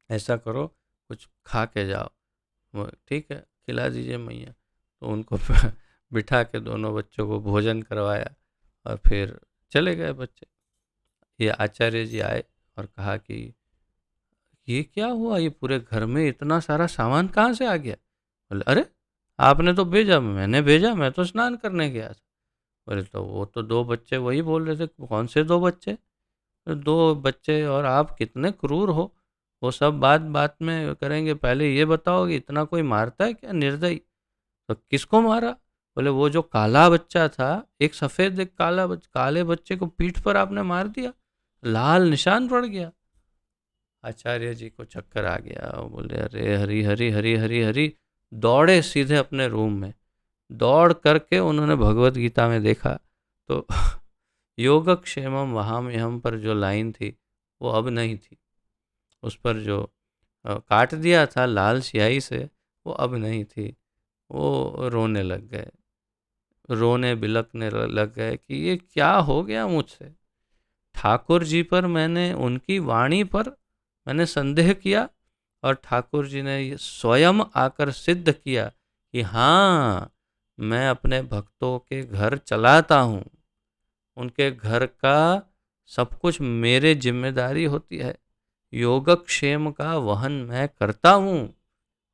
ऐसा करो कुछ खा के जाओ। वो, ठीक है, खिला दीजिए मैया। तो उनको बिठा के दोनों बच्चों को भोजन करवाया, और फिर चले गए बच्चे। ये आचार्य जी आए और कहा कि ये क्या हुआ, ये पूरे घर में इतना सारा सामान कहाँ से आ गया? बोले, अरे आपने तो भेजा, मैंने भेजा, मैं तो स्नान करने गया था। बोले, तो वो तो दो बच्चे वही बोल रहे थे। कौन से दो बच्चे? तो दो बच्चे, और आप कितने क्रूर हो, वो सब बात बात में करेंगे, पहले ये बताओ कि इतना कोई मारता है क्या, निर्दयी? तो किसको मारा? बोले, वो जो काला बच्चा था, एक सफेद एक काला काले बच्चे को पीठ पर आपने मार दिया, लाल निशान पड़ गया। आचार्य जी को चक्कर आ गया, वो बोले, अरे हरी हरी हरी हरी हरी। दौड़े सीधे अपने रूम में। दौड़ करके उन्होंने भगवत गीता में देखा तो योगक्षेमम वहाम्यहम पर जो लाइन थी, वो अब नहीं थी। उस पर जो काट दिया था लाल स्याही से, वो अब नहीं थी। वो रोने लग गए, रोने बिलखने लग गए कि ये क्या हो गया मुझसे। ठाकुर जी पर मैंने, उनकी वाणी पर मैंने संदेह किया, और ठाकुर जी ने ये स्वयं आकर सिद्ध किया कि हाँ, मैं अपने भक्तों के घर चलाता हूँ, उनके घर का सब कुछ मेरे जिम्मेदारी होती है, योगक्षेम का वहन मैं करता हूँ।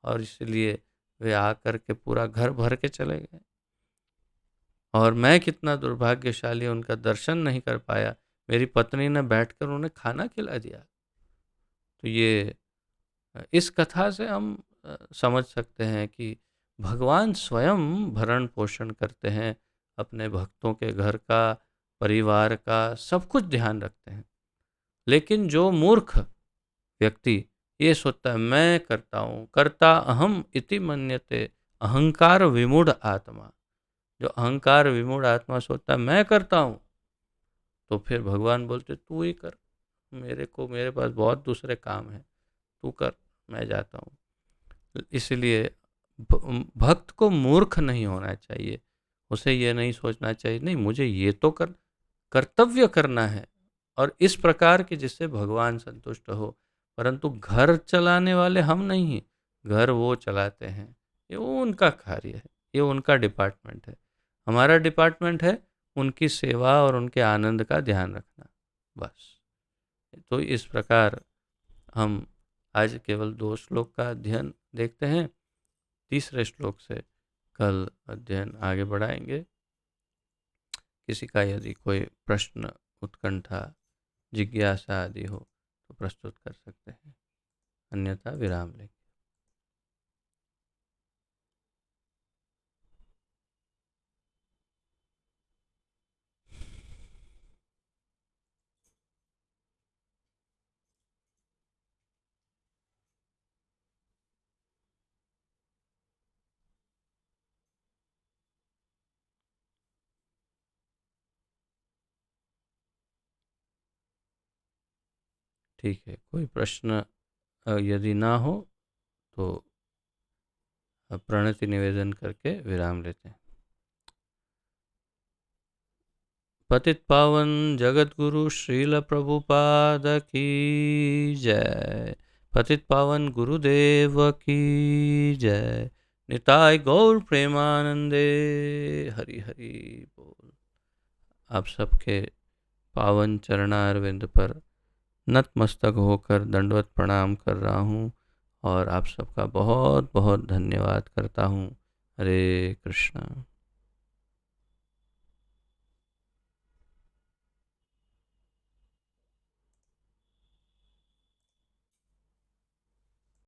और इसलिए वे आकर के पूरा घर भर के चले गए, और मैं कितना दुर्भाग्यशाली, उनका दर्शन नहीं कर पाया। मेरी पत्नी ने बैठकर उन्हें खाना खिला दिया। तो ये, इस कथा से हम समझ सकते हैं कि भगवान स्वयं भरण पोषण करते हैं, अपने भक्तों के घर का, परिवार का, सब कुछ ध्यान रखते हैं। लेकिन जो मूर्ख व्यक्ति ये सोचता है, मैं करता हूँ, कर्ता अहम इति मन्यते, अहंकार विमूढ़ आत्मा, जो अहंकार विमूढ़ आत्मा सोचता है मैं करता हूँ, तो फिर भगवान बोलते तू ही कर, मेरे पास बहुत दूसरे काम हैं, तू कर, मैं जाता हूँ। इसलिए भक्त को मूर्ख नहीं होना चाहिए। उसे ये नहीं सोचना चाहिए, नहीं मुझे ये तो कर्तव्य करना है, और इस प्रकार के जिससे भगवान संतुष्ट हो। परंतु घर चलाने वाले हम नहीं, घर वो चलाते हैं, ये वो उनका कार्य है, ये उनका डिपार्टमेंट है। हमारा डिपार्टमेंट है उनकी सेवा और उनके आनंद का ध्यान रखना, बस। तो इस प्रकार हम आज केवल 2 श्लोक का अध्ययन देखते हैं। तीसरे श्लोक से कल अध्ययन आगे बढ़ाएंगे। किसी का यदि कोई प्रश्न, उत्कंठा, जिज्ञासा आदि हो तो प्रस्तुत कर सकते हैं, अन्यथा विराम लेंगे। ठीक है, कोई प्रश्न यदि ना हो तो प्रणति निवेदन करके विराम लेते हैं। पतित पावन जगत गुरु श्रील प्रभुपाद की जय। पतित पावन गुरुदेव की जय। निताय गौर प्रेमानंदे। हरि हरि बोल। आप सबके पावन चरणारविंद पर नतमस्तक होकर दंडवत प्रणाम कर रहा हूँ और आप सबका बहुत बहुत धन्यवाद करता हूँ। हरे कृष्णा।